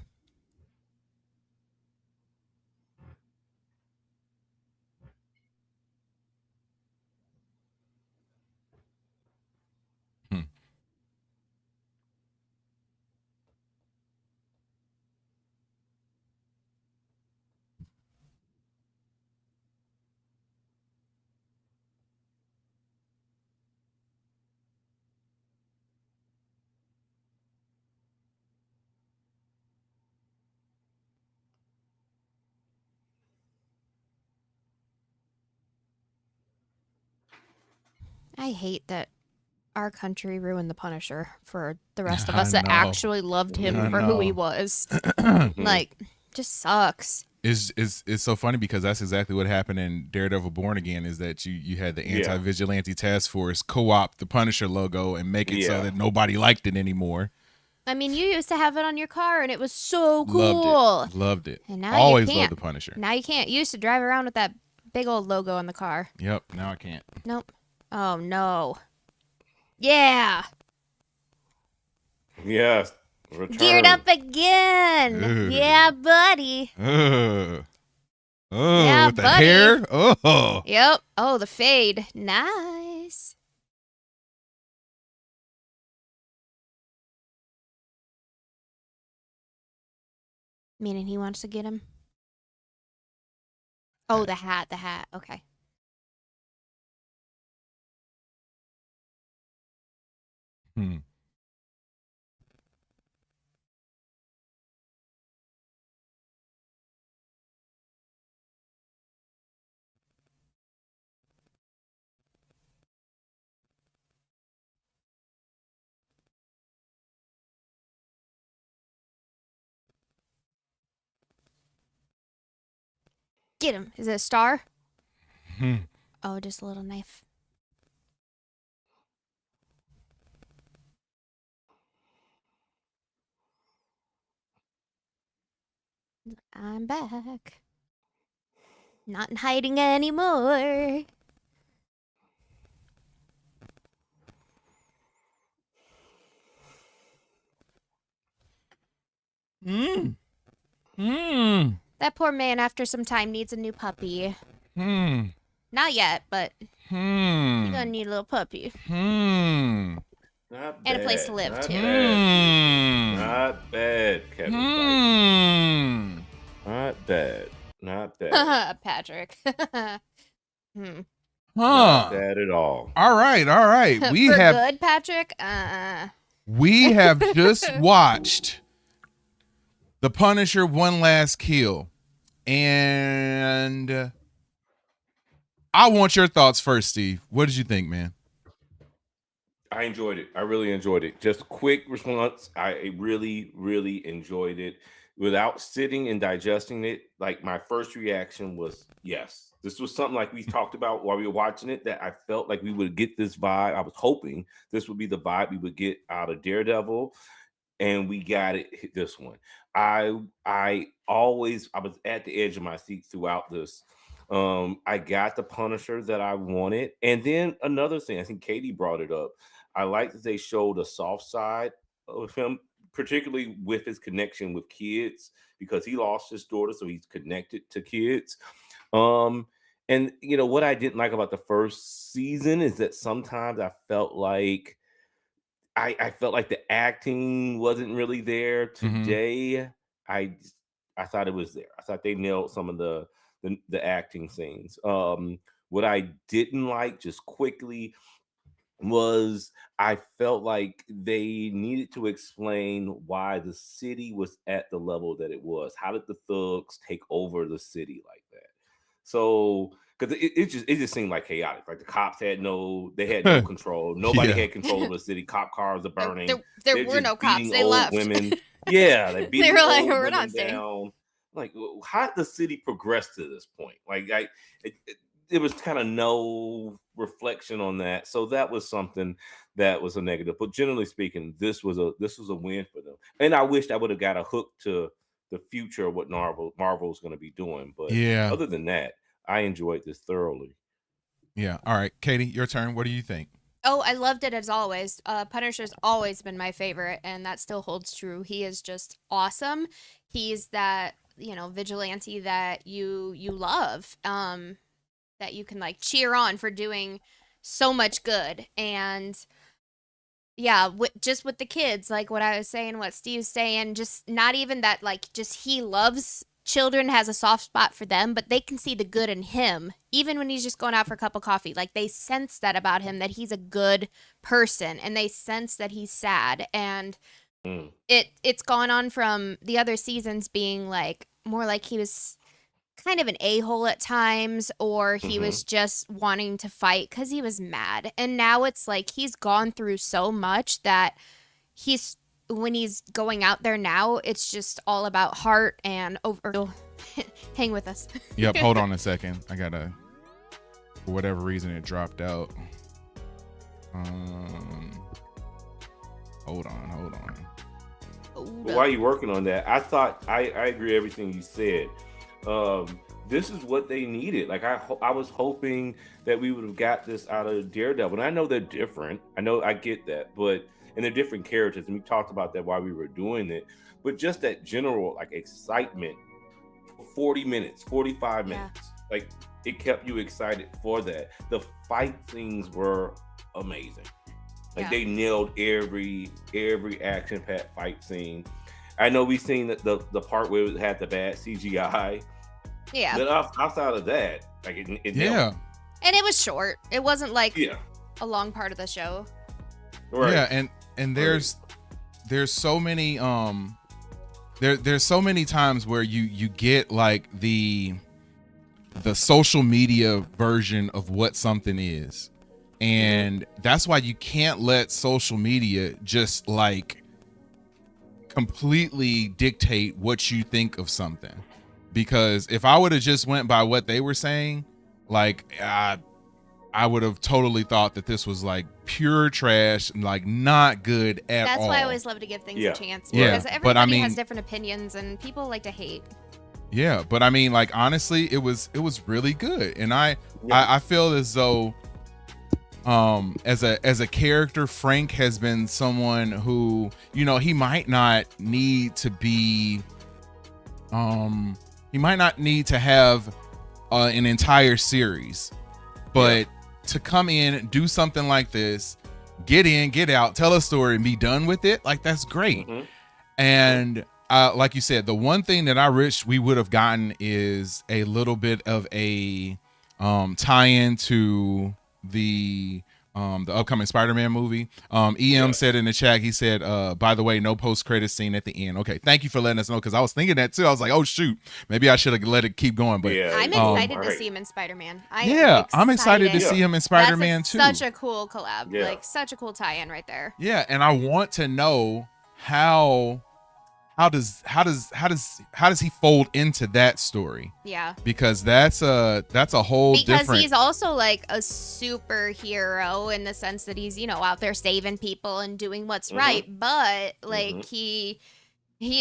I hate that our country ruined the Punisher for the rest of us that actually loved him for who he was. Like, just sucks. It's so funny because that's exactly what happened in Daredevil Born Again, is that you had the anti-vigilante task force co-opt the Punisher logo and make it so that nobody liked it anymore. I mean, you used to have it on your car and it was so cool. Loved it. And now Always you can't. loved the Punisher. Now you can't. You used to drive around with that big old logo on the car. Yep, now I can't. Nope. Oh no. Yeah. Yes. Return. Geared up again. Yeah, buddy. Yeah, with the buddy. hair. Oh. Yep. Oh, the fade. Nice. Meaning he wants to get him? Oh, the hat. The hat. Okay. Get him. Is it a star? Oh, just a little knife. I'm back. Not in hiding anymore. That poor man, after some time, needs a new puppy. Not yet, but he's gonna need a little puppy. Not bad. And a place to live, not too. Bad. Not bad, Kevin Feige. Not bad. Not bad. Patrick. Not bad at all. All right. We For have good, Patrick. We have just watched The Punisher: One Last Kill, and I want your thoughts first, Steve. What did you think, man? I enjoyed it. I really enjoyed it. Just quick response. I really, really enjoyed it. Without sitting and digesting it, like my first reaction was yes. This was something like we talked about while we were watching it, that I felt like we would get this vibe. I was hoping this would be the vibe we would get out of Daredevil, and we got it this one. I was at the edge of my seat throughout this. I got the Punisher that I wanted. And then another thing, I think Katie brought it up. I like that they showed a soft side of him, particularly with his connection with kids, because he lost his daughter, so he's connected to kids. And you know what I didn't like about the first season is that sometimes I felt like the acting wasn't really there. Today, I thought it was there. I thought they nailed some of the acting scenes. What I didn't like, just quickly, was I felt like they needed to explain why the city was at the level that it was. How did the thugs take over the city like that? So, because it just seemed like chaotic. Like the cops had no control. Nobody had control of the city. Cop cars are burning. There were no cops. They left. Women. Yeah, they were like, we're not staying. Down. Like, how did the city progress to this point? Like, it was kind of no reflection on that. So that was something that was a negative. But generally speaking, this was a win for them. And I wished I would have got a hook to the future of what Marvel's going to be doing. But other than that, I enjoyed this thoroughly. Yeah. All right, Katie, your turn. What do you think? Oh, I loved it as always. Punisher's always been my favorite, and that still holds true. He is just awesome. He's that, vigilante that you love, that you can like cheer on for doing so much good. And yeah, just with the kids, like what I was saying, what Steve's saying, just not even that, like, just he loves children, has a soft spot for them, but they can see the good in him, even when he's just going out for a cup of coffee. Like, they sense that about him, that he's a good person, and they sense that he's sad. And it's gone on from the other seasons being like more like he was kind of an a-hole at times, or he was just wanting to fight because he was mad. And now it's like he's gone through so much that when he's going out there now, it's just all about heart and over. Hang with us. Yep. Hold on a second. I gotta, for whatever reason, it dropped out. Hold on. While you're working on that, I agree everything you said. This is what they needed. Like I was hoping that we would have got this out of Daredevil. And I know they're different. I get that, and they're different characters. And we talked about that while we were doing it. But just that general like excitement for 40 minutes, 45 minutes. Like it kept you excited for that. The fight scenes were amazing. Like they nailed every action-packed fight scene. I know we've seen the part where it had the bad CGI. Yeah. But outside of that, like it Yeah. And it was short. It wasn't like a long part of the show. Right. Yeah, and there's so many there's so many times where you get like the social media version of what something is. And that's why you can't let social media just like completely dictate what you think of something. Because if I would have just went by what they were saying, like I would have totally thought that this was like pure trash and like not good at all. That's why I always love to give things a chance. Yeah, because everybody has different opinions and people like to hate. Yeah, but I mean, like honestly, it was really good, and I feel as though as a character, Frank has been someone who, he might not need to be he might not need to have an entire series, but to come in, do something like this, get in, get out, tell a story and be done with it, like that's great. And like you said, the one thing that I wish we would have gotten is a little bit of a tie-in to the upcoming Spider-Man movie. EM said in the chat, he said, by the way, no post-credit scene at the end. Okay, thank you for letting us know, because I was thinking that too. I was like, oh shoot, maybe I should have let it keep going. But I'm excited to see him in Spider-Man. I'm excited to see him in Spider-Man too. Such a cool collab, like such a cool tie-in right there. Yeah, and I want to know how does he fold into that story? Yeah, because that's a whole different. Because he's also like a superhero in the sense that he's out there saving people and doing what's right, but like he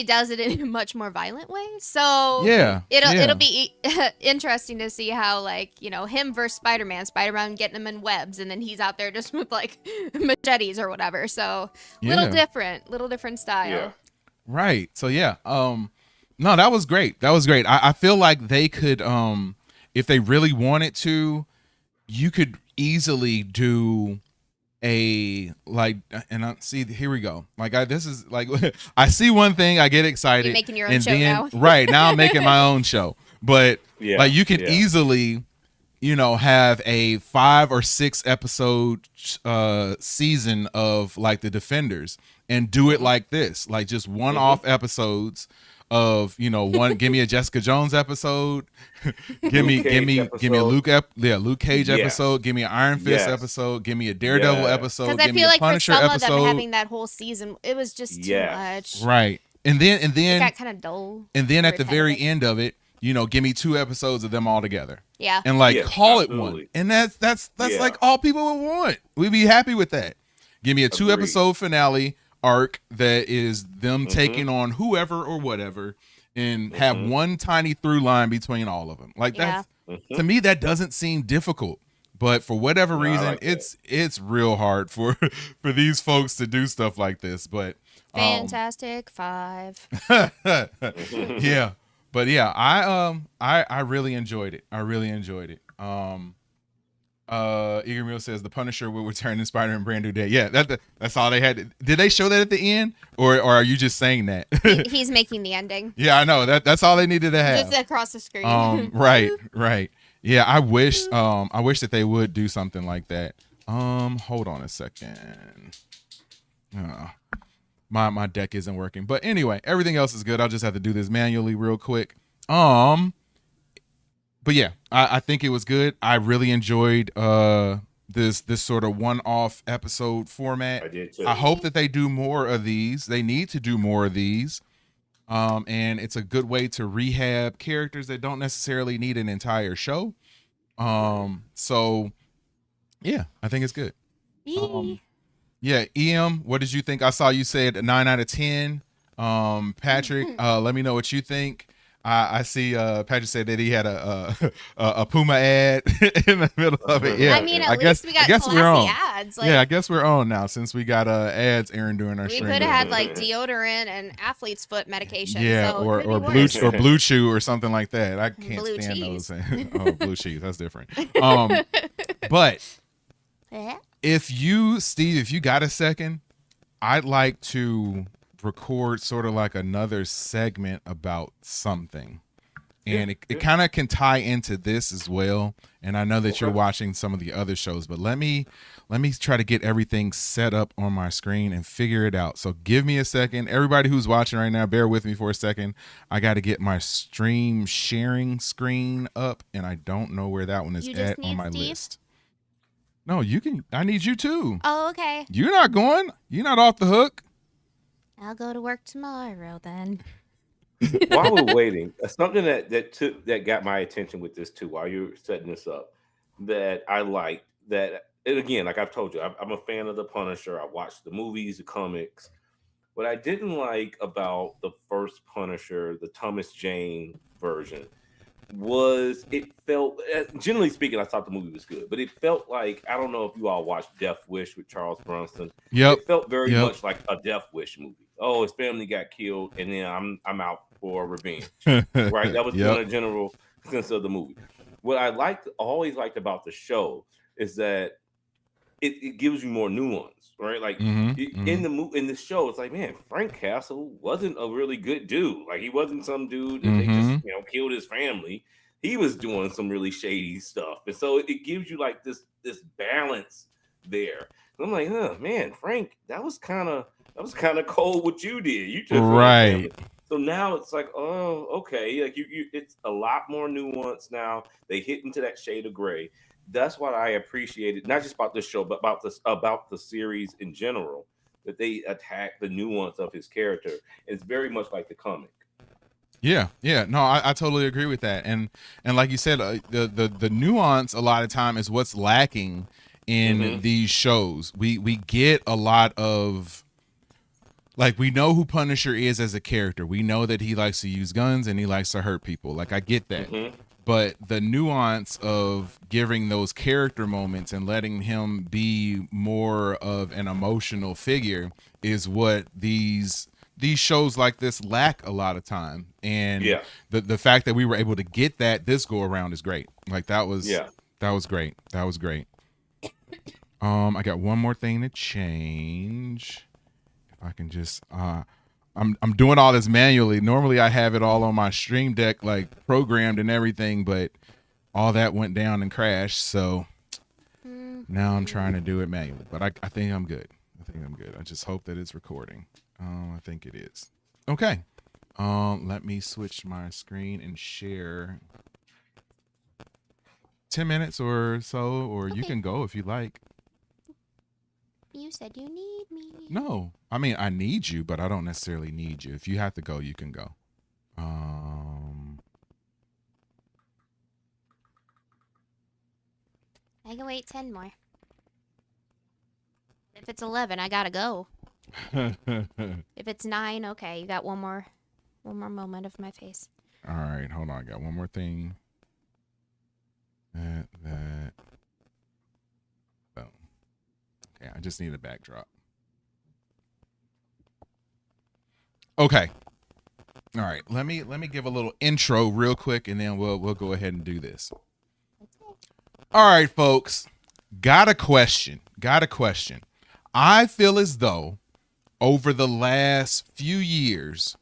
does it in a much more violent way. So it'll be interesting to see how like him versus Spider-Man getting him in webs, and then he's out there just with like machetes or whatever. So little different style. Yeah. Right. So no, that was great. I feel like they could, if they really wanted to, you could easily do a like, and here we go. Like this is like, I see one thing, I get excited. You're making your own show now. Right now I'm making my own show, but like you can easily, have a 5 or 6 episode season of like the Defenders and do it like this, like just one-off episodes of one. Give me a Jessica Jones episode. give me a Luke Cage episode. Give me an Iron Fist episode. Give me a Daredevil episode. Because I feel like for some of them having that whole season, it was just too much. Right, and then it got kind of dull. And then at the very end of it, give me 2 episodes of them all together. Yeah. And like call it one. And that's like all people would want. We'd be happy with that. Give me a 2-episode finale arc that is them taking on whoever or whatever, and have one tiny through line between all of them. Like that, to me, that doesn't seem difficult. But for whatever No, I reason, like that. it's real hard for for these folks to do stuff like this. But Fantastic Five. yeah, but yeah, I really enjoyed it. I really enjoyed it. Eager Meal says the Punisher will return in Spider-Man Brand New Day. Yeah, that's all they had. Did they show that at the end, or are you just saying that? He's making the ending. Yeah, I know that's all they needed to have. Just across the screen. Right. Yeah, I wish that they would do something like that. Hold on a second. My deck isn't working, but anyway, everything else is good. I'll just have to do this manually real quick. But yeah, I think it was good. I really enjoyed this sort of one-off episode format. I did too. I hope that they do more of these. They need to do more of these. And it's a good way to rehab characters that don't necessarily need an entire show. So yeah, I think it's good. Yeah, EM, what did you think? I saw you said a 9 out of 10. Patrick, let me know what you think. I see Patrick said that he had a Puma ad in the middle of it. Yeah, I mean, at least we got classy ads. Like, yeah, I guess we're on now since we got ads airing during our stream. We could have had like deodorant and athlete's foot medication. Yeah, so or blue chew or something like that. I can't blue stand cheese. those. Oh, blue cheese, that's different. But if you got a second, I'd like to record sort of like another segment about something, and it kind of can tie into this as well. And I know that you're watching some of the other shows, but let me try to get everything set up on my screen and figure it out. So give me a second. Everybody who's watching right now, bear with me for a second. I got to get my stream sharing screen up, and I don't know where that one is at on my list. No, you can. I need you too. Oh, okay. You're not going. You're not off the hook. I'll go to work tomorrow then. While we're waiting, something that got my attention with this too, while you're setting this up, that I liked that, and again, like I've told you, I'm a fan of the Punisher. I watched the movies, the comics. What I didn't like about the first Punisher, the Thomas Jane version, was it felt, generally speaking, I thought the movie was good, but it felt like, I don't know if you all watched Death Wish with Charles Bronson. Yep. It felt very much like a Death Wish movie. Oh, his family got killed, and then I'm out for revenge. Right? That was the general sense of the movie. What I always liked about the show is that it gives you more nuance, right? Like in the show, it's like, man, Frank Castle wasn't a really good dude. Like he wasn't some dude that they just killed his family. He was doing some really shady stuff, and so it gives you like this balance there. And I'm like, oh man, Frank, that was kind of cold what you did. You took right. So now it's like, oh, okay, like you it's a lot more nuance now. They hit into that shade of gray. That's what I appreciated, not just about this show, but about the series in general, that they attack the nuance of his character. It's very much like the comic. Yeah. No, I totally agree with that. And like you said, the nuance a lot of time is what's lacking in these shows. We get a lot of, like, we know who Punisher is as a character. We know that he likes to use guns and he likes to hurt people. Like, I get that. But the nuance of giving those character moments and letting him be more of an emotional figure is what these shows like this lack a lot of time. And the fact that we were able to get that this go around is great. Like that was great. That was great. I got one more thing to change. If I can just I'm doing all this manually. Normally I have it all on my Stream Deck, like programmed and everything, but all that went down and crashed. So now I'm trying to do it manually, but I think I'm good. I just hope that it's recording. I think it is. Okay. Let me switch my screen and share 10 minutes or so, or you can go if you like. You said you need me. No, I mean, I need you, but I don't necessarily need you. If you have to go, you can go. I can wait 10 more. If it's 11, I gotta go. If it's 9, okay, you got one more moment of my face. All right, hold on. I got one more thing. That. just need a backdrop. Okay. All right. Let me give a little intro real quick, and then we'll go ahead and do this. All right, folks. Got a question. I feel as though over the last few years,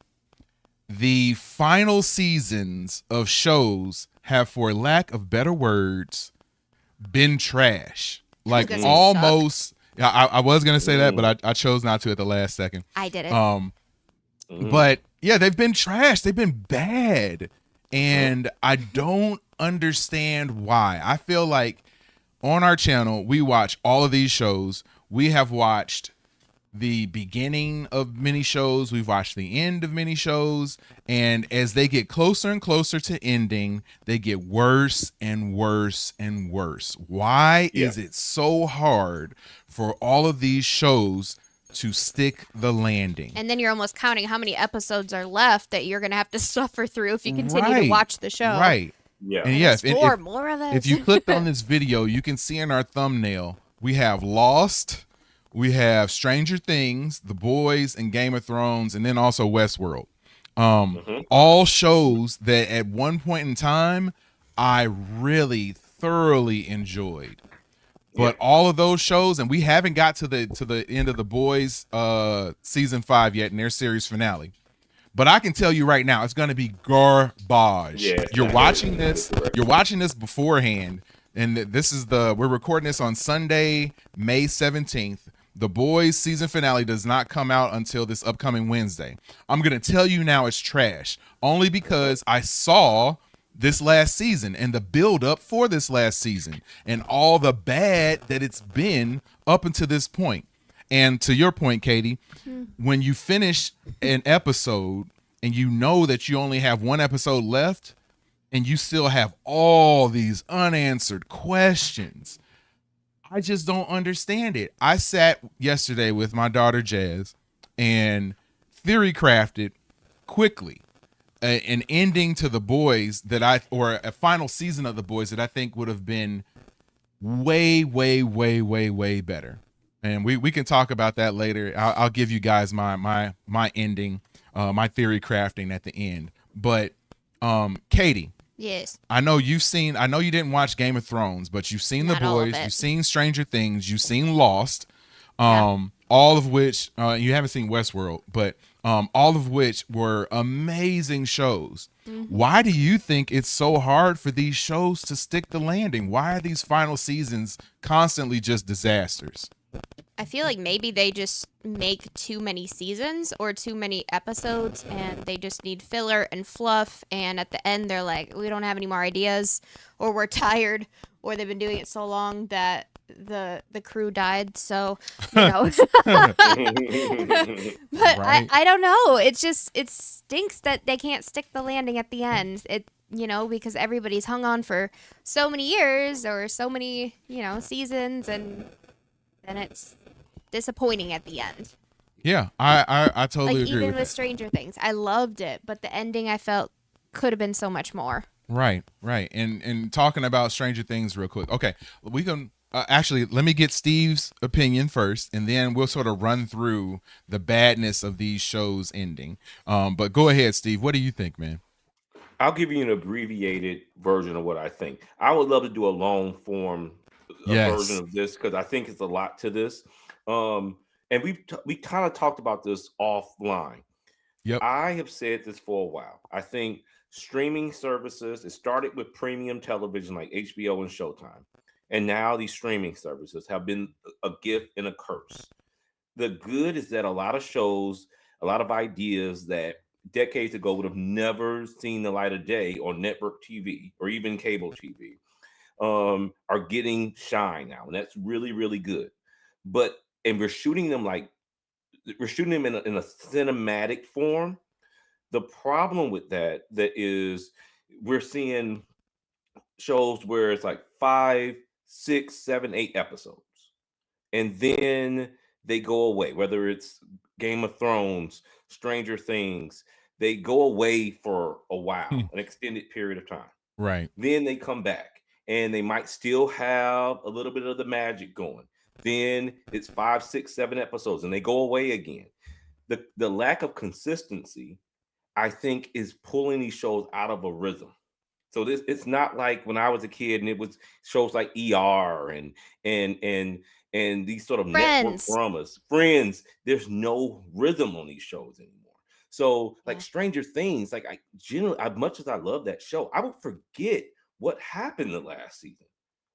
the final seasons of shows have, for lack of better words, been trash. Like almost. I was gonna say that, but I chose not to at the last second. I did it. But yeah, they've been trash. They've been bad, and I don't understand why. I feel like on our channel we watch all of these shows. We have watched the beginning of many shows, we've watched the end of many shows, and as they get closer and closer to ending, they get worse and worse and worse. Why is it so hard for all of these shows to stick the landing? And then you're almost counting how many episodes are left that you're going to have to suffer through if you continue to watch the show. Right. Yeah. And yes, more of this. If you clicked on this video, you can see in our thumbnail, we have Lost, we have Stranger Things, The Boys, and Game of Thrones, and then also Westworld. All shows that at one point in time I really thoroughly enjoyed. But all of those shows, and we haven't got to the end of The Boys season 5 yet in their series finale. But I can tell you right now, it's going to be garbage. Yeah, you're watching this beforehand, and we're recording this on Sunday, May 17th. The Boys season finale does not come out until this upcoming Wednesday. I'm going to tell you now it's trash, only because I saw this last season and the build up for this last season and all the bad that it's been up until this point. And to your point, Katie, when you finish an episode and you know that you only have one episode left and you still have all these unanswered questions, I just don't understand it. I sat yesterday with my daughter Jazz and theory crafted quickly an ending to The Boys or a final season of The Boys that I think would have been way, way, way, way, way better. And we can talk about that later. I'll give you guys my ending, my theory crafting at the end. But Katie. Yes. I know you didn't watch Game of Thrones, but you've seen The Boys, you've seen Stranger Things, you've seen Lost, all of which you haven't seen Westworld, but all of which were amazing shows. Why do you think it's so hard for these shows to stick the landing? Why are these final seasons constantly just disasters? I feel like maybe they just make too many seasons or too many episodes and they just need filler and fluff, and at the end they're like, we don't have any more ideas, or we're tired, or they've been doing it so long that the crew died, so but right. I don't know, it stinks that they can't stick the landing at the end, because everybody's hung on for so many years or so many seasons, and then it's disappointing at the end. Yeah, I totally agree. Even with Stranger Things, I loved it, but the ending I felt could have been so much more. Right. And talking about Stranger Things real quick. Okay, we can actually let me get Steve's opinion first, and then we'll sort of run through the badness of these shows ending. But go ahead, Steve. What do you think, man? I'll give you an abbreviated version of what I think. I would love to do a long form version of this because I think it's a lot to this. And we kind of talked about this offline. Yep. I have said this for a while. I think streaming services, it started with premium television like HBO and Showtime. And now these streaming services have been a gift and a curse. The good is that a lot of shows, a lot of ideas that decades ago would have never seen the light of day on network TV or even cable TV are getting shine now. And that's really, really good. And we're shooting them in a cinematic form. The problem with that is we're seeing shows where it's like 5, 6, 7, 8 episodes, and then they go away. Whether it's Game of Thrones, Stranger Things, they go away for a while, an extended period of time. Right. Then they come back, and they might still have a little bit of the magic going. then it's 5, 6, 7 episodes, and they go away again. The lack of consistency, I think, is pulling these shows out of a rhythm. So it's not like when I was a kid and it was shows like ER and these sort of network Friends. dramas. Friends, there's no rhythm on these shows anymore. So like Stranger Things, like I generally, as much as I love that show, I would forget what happened the last season.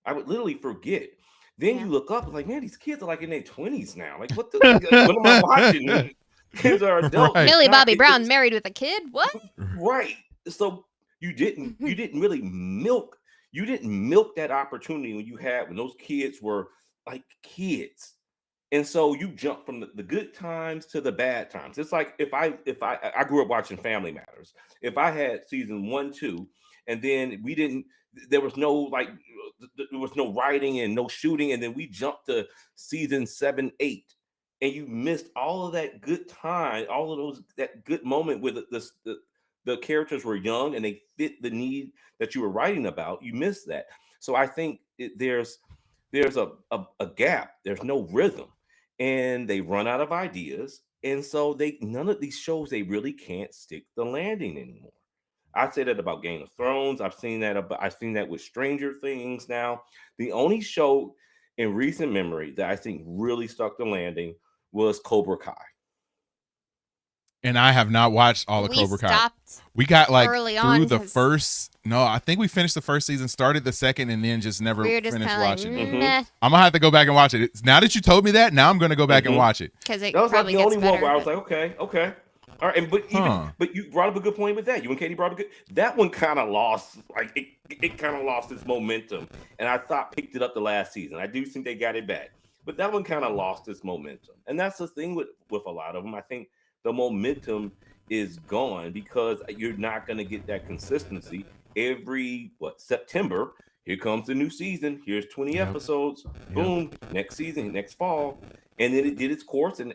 I would literally forget. Then you look up and like, man, these kids are like in their 20s now. Like, what am I watching? Kids are adults. Right. Millie Bobby Brown married with a kid? What? Right. So you didn't really milk that opportunity when those kids were like kids. And so you jump from the good times to the bad times. It's like if I grew up watching Family Matters. If I had season 1, 2, and then there was no writing and no shooting, and then we jumped to season 7, 8, and you missed all of that good time, all of that good moment where the characters were young and they fit the need that you were writing about. You missed that. So I think there's a gap. There's no rhythm, and they run out of ideas, and so none of these shows, they really can't stick the landing anymore. I say that about Game of Thrones. I've seen that with Stranger Things. Now, the only show in recent memory that I think really stuck the landing was Cobra Kai. And I have not watched all of Cobra Kai. We got like through the first. No, I think we finished the first season, started the second, and then just never finished watching it. I'm gonna have to go back and watch it. Now that you told me that, now I'm gonna go back and watch it. Because that was like the only one where I was like, okay. All right, but you brought up a good point with that. You and Katie brought up that one kind of lost, like it kind of lost its momentum, and I thought picked it up the last season. I do think they got it back, but that one kind of lost its momentum, and that's the thing with a lot of them. I think the momentum is gone because you're not going to get that consistency every September. Here comes the new season. Here's 20 episodes. Boom, next season, next fall, and then it did its course, and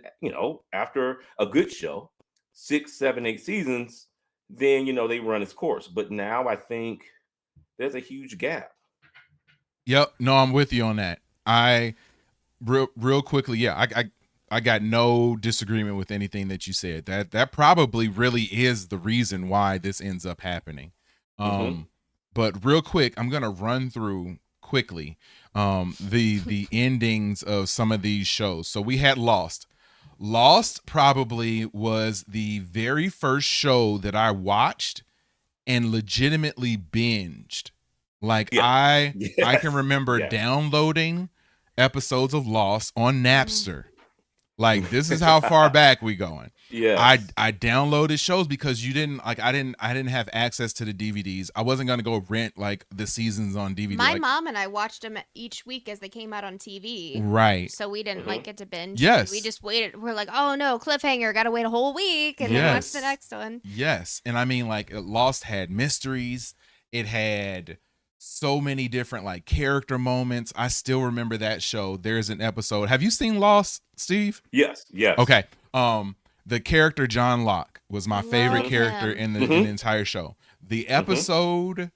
after a good show. 6, 7, 8 seasons, then they run its course. But now I think there's a huge gap. Yep, no, I'm with you on that. I real quickly, I got no disagreement with anything that you said. That probably really is the reason why this ends up happening. But real quick, I'm gonna run through quickly the endings of some of these shows. So we had Lost. Lost probably was the very first show that I watched and legitimately binged. Like I can remember downloading episodes of Lost on Napster. Like this is how far back we going. I downloaded shows because I didn't have access to the DVDs. I wasn't gonna go rent like the seasons on DVD. My mom and I watched them each week as they came out on TV. Right. So we didn't get to binge. Yes. We just waited. We're like, oh no, cliffhanger, gotta wait a whole week and then watch the next one. Yes. And I mean, like Lost had mysteries. It had so many different like character moments. I still remember that show. There's an episode. Have you seen Lost, Steve? Yes. Okay. The character John Locke was my favorite character in the entire show. The episode,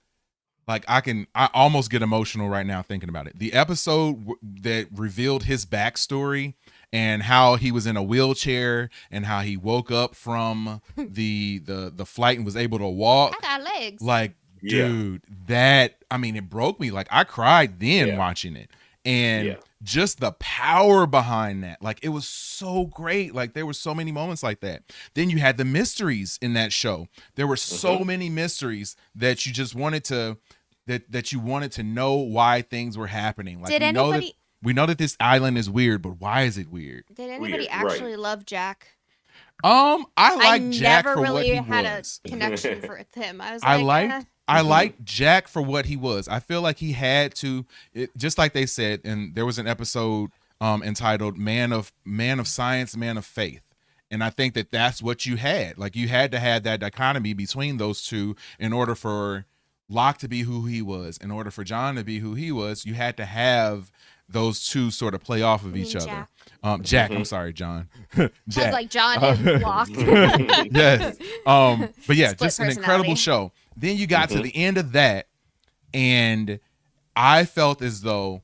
like I almost get emotional right now thinking about it. The episode that revealed his backstory and how he was in a wheelchair and how he woke up from the flight and was able to walk. I got legs. Like, dude, it broke me. Like I cried then watching it. And just the power behind that. Like it was so great. Like there were so many moments like that. Then you had the mysteries in that show. There were so many mysteries that you just wanted to that you wanted to know why things were happening. Like we know that this island is weird, but why is it weird? Did anybody actually love Jack? I like Jack for what he was. I never really had a connection with him. I liked Jack for what he was. I feel like he had to, just like they said, and there was an episode entitled "Man of Science, Man of Faith," and I think that that's what you had. Like you had to have that dichotomy between those two in order for Locke to be who he was. In order for John to be who he was, you had to have those two sort of play off of each other. Jack, I'm sorry, John. Jack. I was like John and Locke. Yes. But yeah, Split just an incredible show. Then you got to the end of that, and I felt as though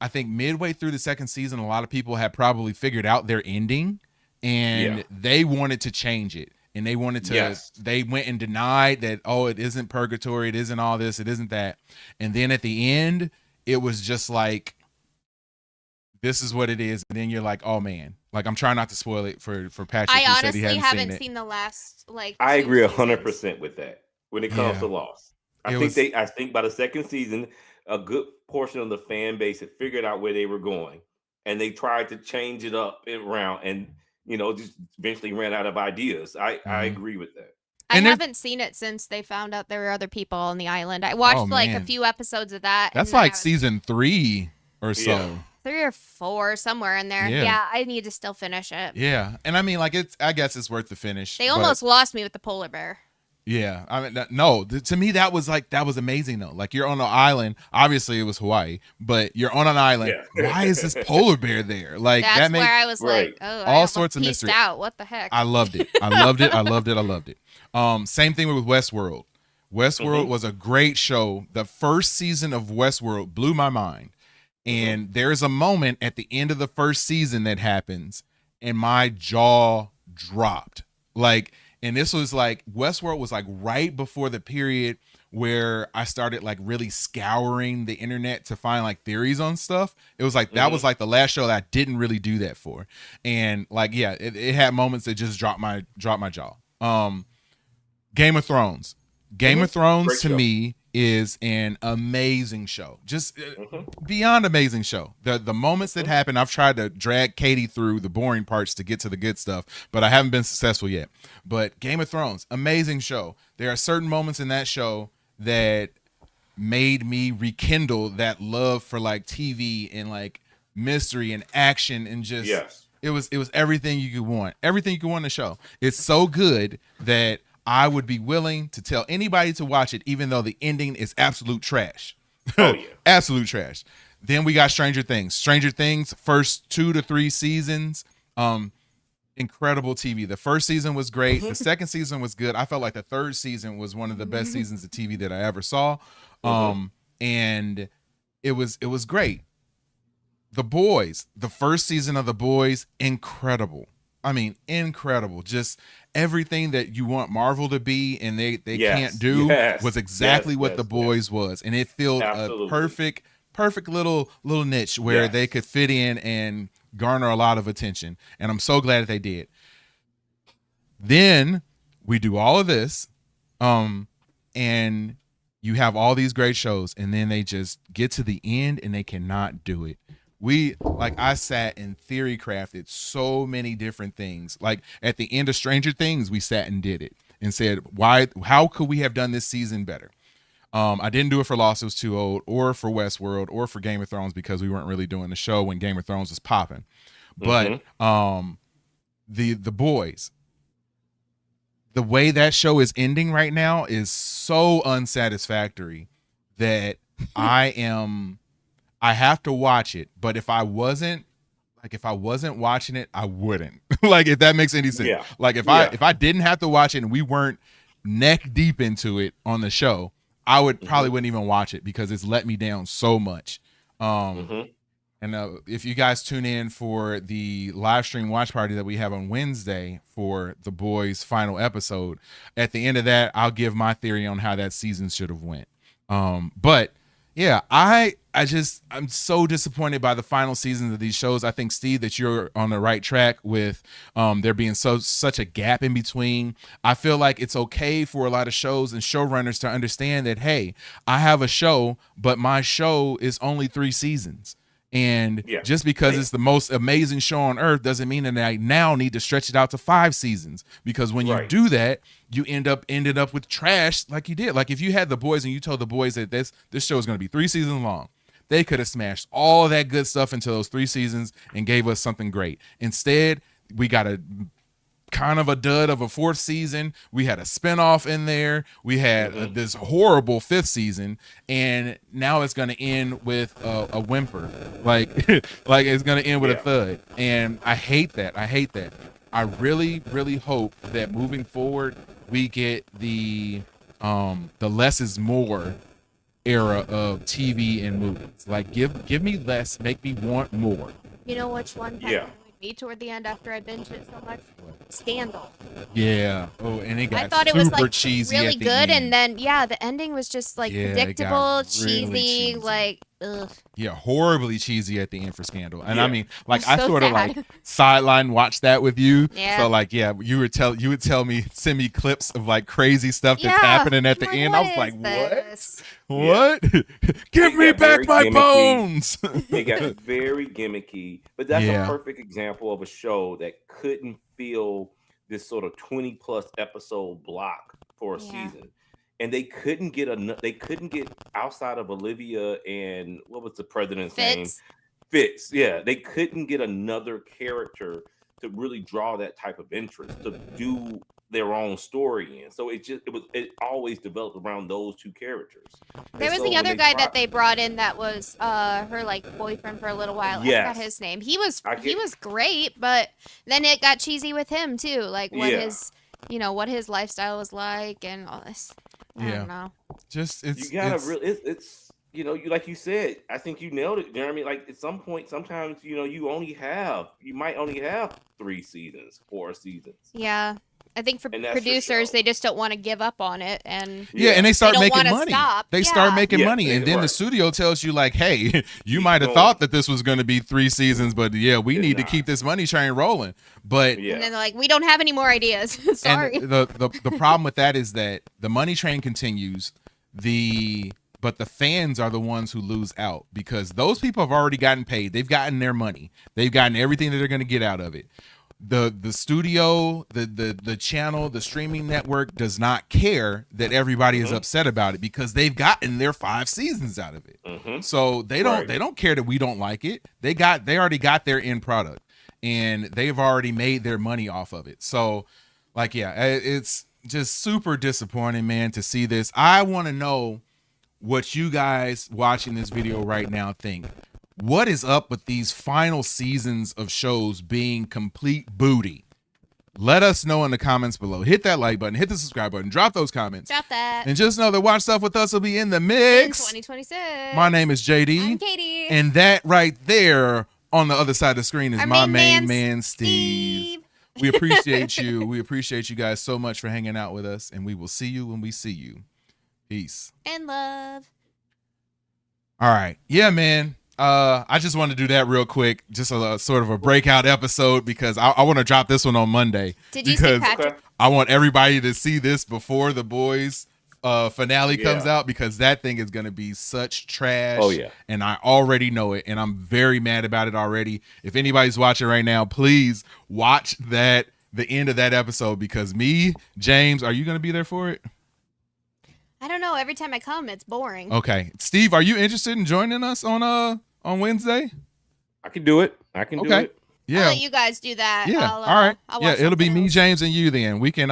I think midway through the second season, a lot of people had probably figured out their ending, and they wanted to change it. And they wanted to, they went and denied that, oh, it isn't purgatory, it isn't all this, it isn't that. And then at the end, it was just like, this is what it is. And then you're like, oh man, like I'm trying not to spoil it for Patrick. I honestly haven't seen the last I agree 100% with that when it comes to Lost. I think by the second season, a good portion of the fan base had figured out where they were going, and they tried to change it up around, and just eventually ran out of ideas. I agree with that. I haven't seen it since they found out there were other people on the island. I watched a few episodes of that. That's like season 3 or so. Yeah. 3 or 4, somewhere in there. Yeah, I need to still finish it. Yeah, and I mean, like I guess it's worth the finish. They almost lost me with the polar bear. Yeah, I mean, no. To me, that was amazing though. Like you're on an island. Obviously, it was Hawaii, but you're on an island. Yeah. Why is this polar bear there? Like that's where I was like, oh, all sorts of mystery. Out. What the heck? I loved it. I loved it. I loved it. I loved it. Same thing with Westworld. Westworld was a great show. The first season of Westworld blew my mind. And there's a moment at the end of the first season that happens, and my jaw dropped. And this was like, Westworld was like right before the period where I started like really scouring the internet to find like theories on stuff. It was like, that was like the last show that I didn't really do that for. And like, yeah, it had moments that just dropped my jaw. Game of Thrones. Game of Thrones great to show. Me is an amazing show. Just beyond amazing show. The moments that happen, I've tried to drag Katie through the boring parts to get to the good stuff, but I haven't been successful yet. But Game of Thrones, amazing show. There are certain moments in that show that made me rekindle that love for like TV and like mystery and action and just it was everything you could want. Everything you could want in the show. It's so good that I would be willing to tell anybody to watch it, even though the ending is absolute trash. Oh, yeah. Absolute trash. Then we got Stranger Things. Stranger Things, first 2 to 3 seasons, incredible TV. The first season was great. The second season was good. I felt like the third season was one of the best seasons of TV that I ever saw. And it was great. The Boys, the first season of The Boys, incredible. I mean, incredible. Just everything that you want Marvel to be and they can't do was exactly what The Boys was. And it filled a perfect little niche where they could fit in and garner a lot of attention. And I'm so glad that they did. Then we do all of this, and you have all these great shows, and then they just get to the end and they cannot do it. I sat and theory crafted so many different things. Like at the end of Stranger Things, we sat and did it and said, how could we have done this season better? I didn't do it for Lost, it was too old, or for Westworld, or for Game of Thrones because we weren't really doing the show when Game of Thrones was popping. But the Boys, the way that show is ending right now is so unsatisfactory that I have to watch it, but if I wasn't watching it, I wouldn't. Like if that makes any sense. Yeah. Like if I didn't have to watch it and we weren't neck deep into it on the show, I would probably wouldn't even watch it because it's let me down so much. And if you guys tune in for the live stream watch party that we have on Wednesday for The Boys' final episode, at the end of that, I'll give my theory on how that season should have went. But yeah, I'm so disappointed by the final seasons of these shows. I think, Steve, that you're on the right track with there being such a gap in between. I feel like it's okay for a lot of shows and showrunners to understand that, hey, I have a show, but my show is only 3 seasons. And just because it's the most amazing show on earth doesn't mean that I now need to stretch it out to 5 seasons. Because when you do that, you ended up with trash like you did. Like if you had The Boys and you told The Boys that this show is going to be 3 seasons long, they could have smashed all that good stuff into those 3 seasons and gave us something great. Instead, we got a kind of a dud of a 4th season. We had a spinoff in there. We had this horrible 5th season, and now it's going to end with a whimper. Like it's going to end with a thud. And I hate that. I really, really hope that moving forward, we get the less is more era of TV and movies. Like, give me less, make me want more. You know which one kind Yeah. of annoyed me toward the end after I binged it so much? Scandal. Yeah. Oh, and it got I thought it was super like cheesy really at the good, end. and then the ending was just like Yeah, it predictable, got really cheesy, cheesy. like ugh. Yeah, horribly cheesy at the end for Scandal. And I Yeah. mean, like, I'm I so sort of sad. like sideline watched that with you. Yeah. So like, yeah, you would tell me, send me clips of like crazy stuff that's Yeah. happening at the I'm end. I was like, is what? this? What? Give It me got back very my gimmicky. bones. It got very gimmicky, but that's Yeah. a perfect example of a show that couldn't fill this sort of 20 plus episode block for a Yeah. season. And they couldn't get outside of Olivia and what was the president's name? Fitz. Fitz. Yeah, they couldn't get another character to really draw that type of interest, to do their own story in. So it always developed around those two characters. There was the other guy that they brought in that was her like boyfriend for a little while. Yes. I forgot his name. He was I great, but then it got cheesy with him too. Like what Yeah. his what his lifestyle was like and all this. I Yeah. don't know. Just you gotta really it's you know, you like you said, I think you nailed it, Jeremy. Like at some point, sometimes you might only have 3 seasons, 4 seasons. Yeah. I think for And that's your producers, show. they just don't want to give up on it, and Yeah, and they start They don't making wanna money. stop. They Yeah. start making Yeah, money, and then the right. studio tells you like, "Hey, you might have going. thought that this was going to be 3 seasons, but yeah, we It's need to not. keep this money train rolling." But Yeah. and then they're like, we don't have any more ideas. Sorry. and the problem with that is that the money train continues. But the fans are the ones who lose out because those people have already gotten paid. They've gotten their money. They've gotten everything that they're going to get out of it. The studio, the channel, the streaming network does not care that everybody is upset about it because they've gotten their 5 seasons out of it. So they don't care that we don't like it. They already got their end product and they've already made their money off of it. So like, yeah, it's just super disappointing, man, to see this. I want to know what you guys watching this video right now think. What is up with these final seasons of shows being complete booty? Let us know in the comments below. Hit that like button, hit the subscribe button, drop those comments. Drop that. And just know that Watch Stuff with Us will be in the In mix. 2026. My name is JD. I'm Katie. And that right there on the other side of the screen is Our my main main man, man, Steve. We appreciate you. We appreciate you guys so much for hanging out with us. And we will see you when we see you. Peace. And love. All right. Yeah, man. I just want to do that real quick. Just a sort of a breakout episode because I want to drop this one on Monday. Did you see Patrick? I want everybody to see this before the boys finale comes out because that thing is going to be such trash. Oh, yeah. And I already know it. And I'm very mad about it already. If anybody's watching right now, please watch the end of that episode because me, James, are you going to be there for it? I don't know. Every time I come, it's boring. Okay. Steve, are you interested in joining us on Wednesday? I can do it. I can do it. Yeah. I'll let you guys do that. Yeah. All right. I'll Yeah. watch It'll be something me, else. James, and you. Then we can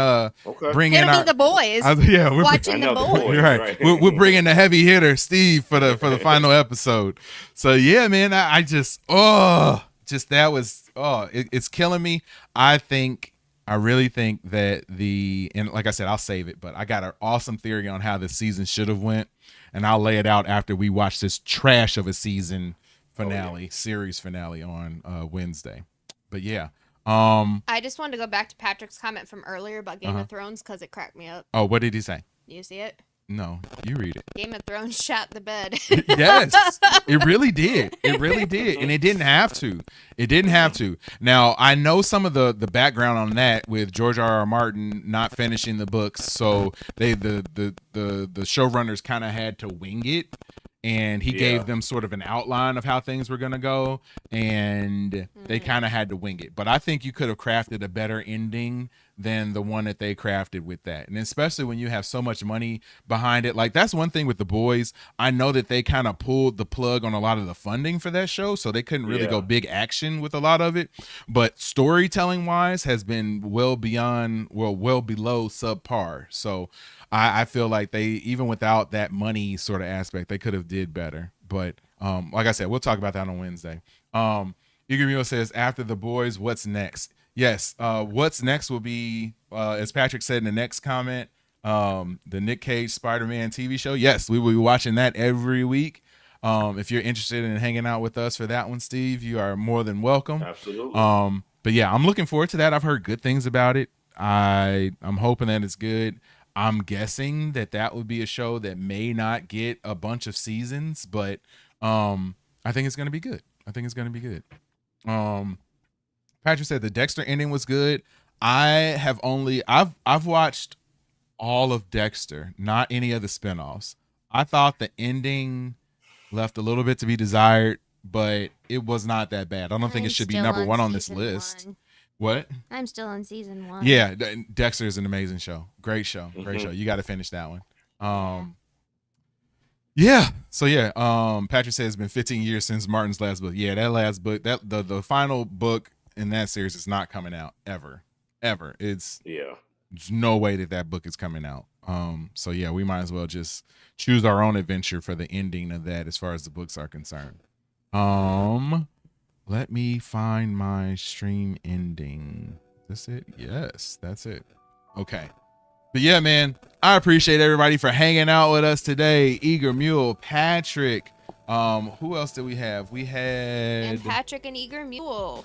bring in It'll our be the boys we're watching I know the the boys. boys. You're right. Right. We're bringing the heavy hitter, Steve, for the final episode. So yeah, man, I just it's killing me. I really think that and like I said, I'll save it, but I got an awesome theory on how the season should have went, and I'll lay it out after we watch this trash of a season series finale on Wednesday. But yeah. I just wanted to go back to Patrick's comment from earlier about Game of Thrones because it cracked me up. Oh, what did he say? You see it? No, you read it. Game of Thrones shot the bed. Yes, it really did. It really did. And it didn't have to. It didn't have to. Now, I know some of the background on that with George R.R. Martin not finishing the books. So the showrunners kind of had to wing it. And he gave them sort of an outline of how things were going to go. And they kind of had to wing it. But I think you could have crafted a better ending than the one that they crafted with that. And especially when you have so much money behind it. Like, that's one thing with the boys. I know that they kind of pulled the plug on a lot of the funding for that show, so they couldn't really go big action with a lot of it. But storytelling wise has been well below subpar. So I feel like they, even without that money sort of aspect, they could have did better. But like I said, we'll talk about that on Wednesday. Igor says, after the boys, what's next? Yes, what's next will be, as Patrick said in the next comment, The Nick Cage Spider-Man TV show. Yes, we will be watching that every week. If you're interested in hanging out with us for that one, Steve, you are more than welcome. Absolutely. But yeah, I'm looking forward to that. I've heard good things about it. I'm hoping that it's good. I'm guessing that would be a show that may not get a bunch of seasons, but I think it's going to be good. Patrick said the Dexter ending was good. I've watched all of Dexter, not any of the spinoffs. I thought the ending left a little bit to be desired, but it was not that bad. I don't think it should be number one on this list. What? I'm still on season 1. Yeah, Dexter is an amazing show. Great show. You got to finish that one. Yeah. So yeah, Patrick says it's been 15 years since Martin's last book. Yeah, that last book, that the final book in that series is not coming out ever. There's no way that book is coming out. So yeah, we might as well just choose our own adventure for the ending of that as far as the books are concerned. Let me find my stream ending. Is this it? Yes, that's it. Okay. But yeah, man, I appreciate everybody for hanging out with us today. Eager Mule, Patrick. Who else did we have? We had Patrick and Eager Mule.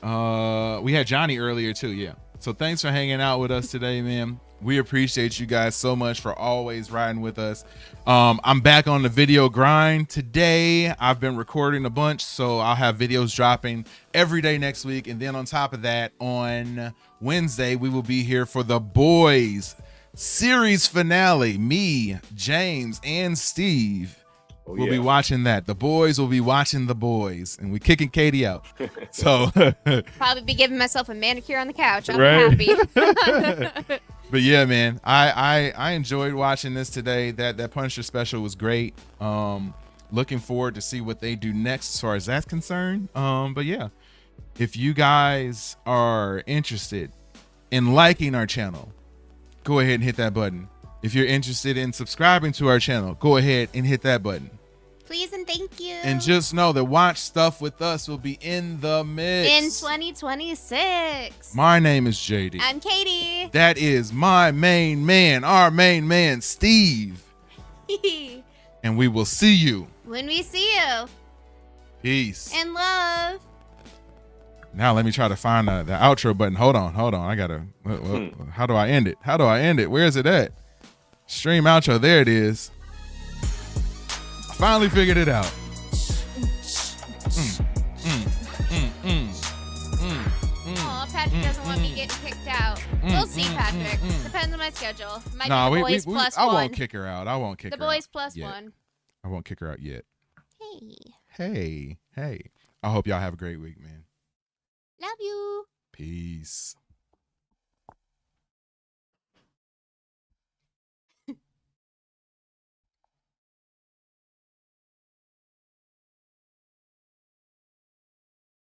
We had Johnny earlier too, yeah. So thanks for hanging out with us today, man. We appreciate you guys so much for always riding with us. I'm back on the video grind today. I've been recording a bunch, so I'll have videos dropping every day next week. And then on top of that, on Wednesday, we will be here for The Boys series finale. Me, James, and Steve will be watching that. The boys will be watching The Boys, and we're kicking Katie out. So probably be giving myself a manicure on the couch. I'm happy. But yeah, man, I enjoyed watching this today. That Punisher special was great. Looking forward to see what they do next as far as that's concerned. But yeah, if you guys are interested in liking our channel, go ahead and hit that button. If you're interested in subscribing to our channel, go ahead and hit that button. Please and thank you. And just know that Watch Stuff with Us will be in the mix in 2026. My name is JD. I'm Katie. That is my main man, our main man, Steve. And we will see you when we see you. Peace. And love. Now let me try to find the outro button. Hold on. I gotta. How do I end it? Where is it at? Stream outro. There it is. I finally figured it out. Oh, Patrick doesn't want me getting kicked out. We'll see, Patrick. Depends on my schedule. Might be the boys plus I one. won't kick her out. The boys plus one. I won't kick her out yet. Hey. I hope y'all have a great week, man. Love you. Peace.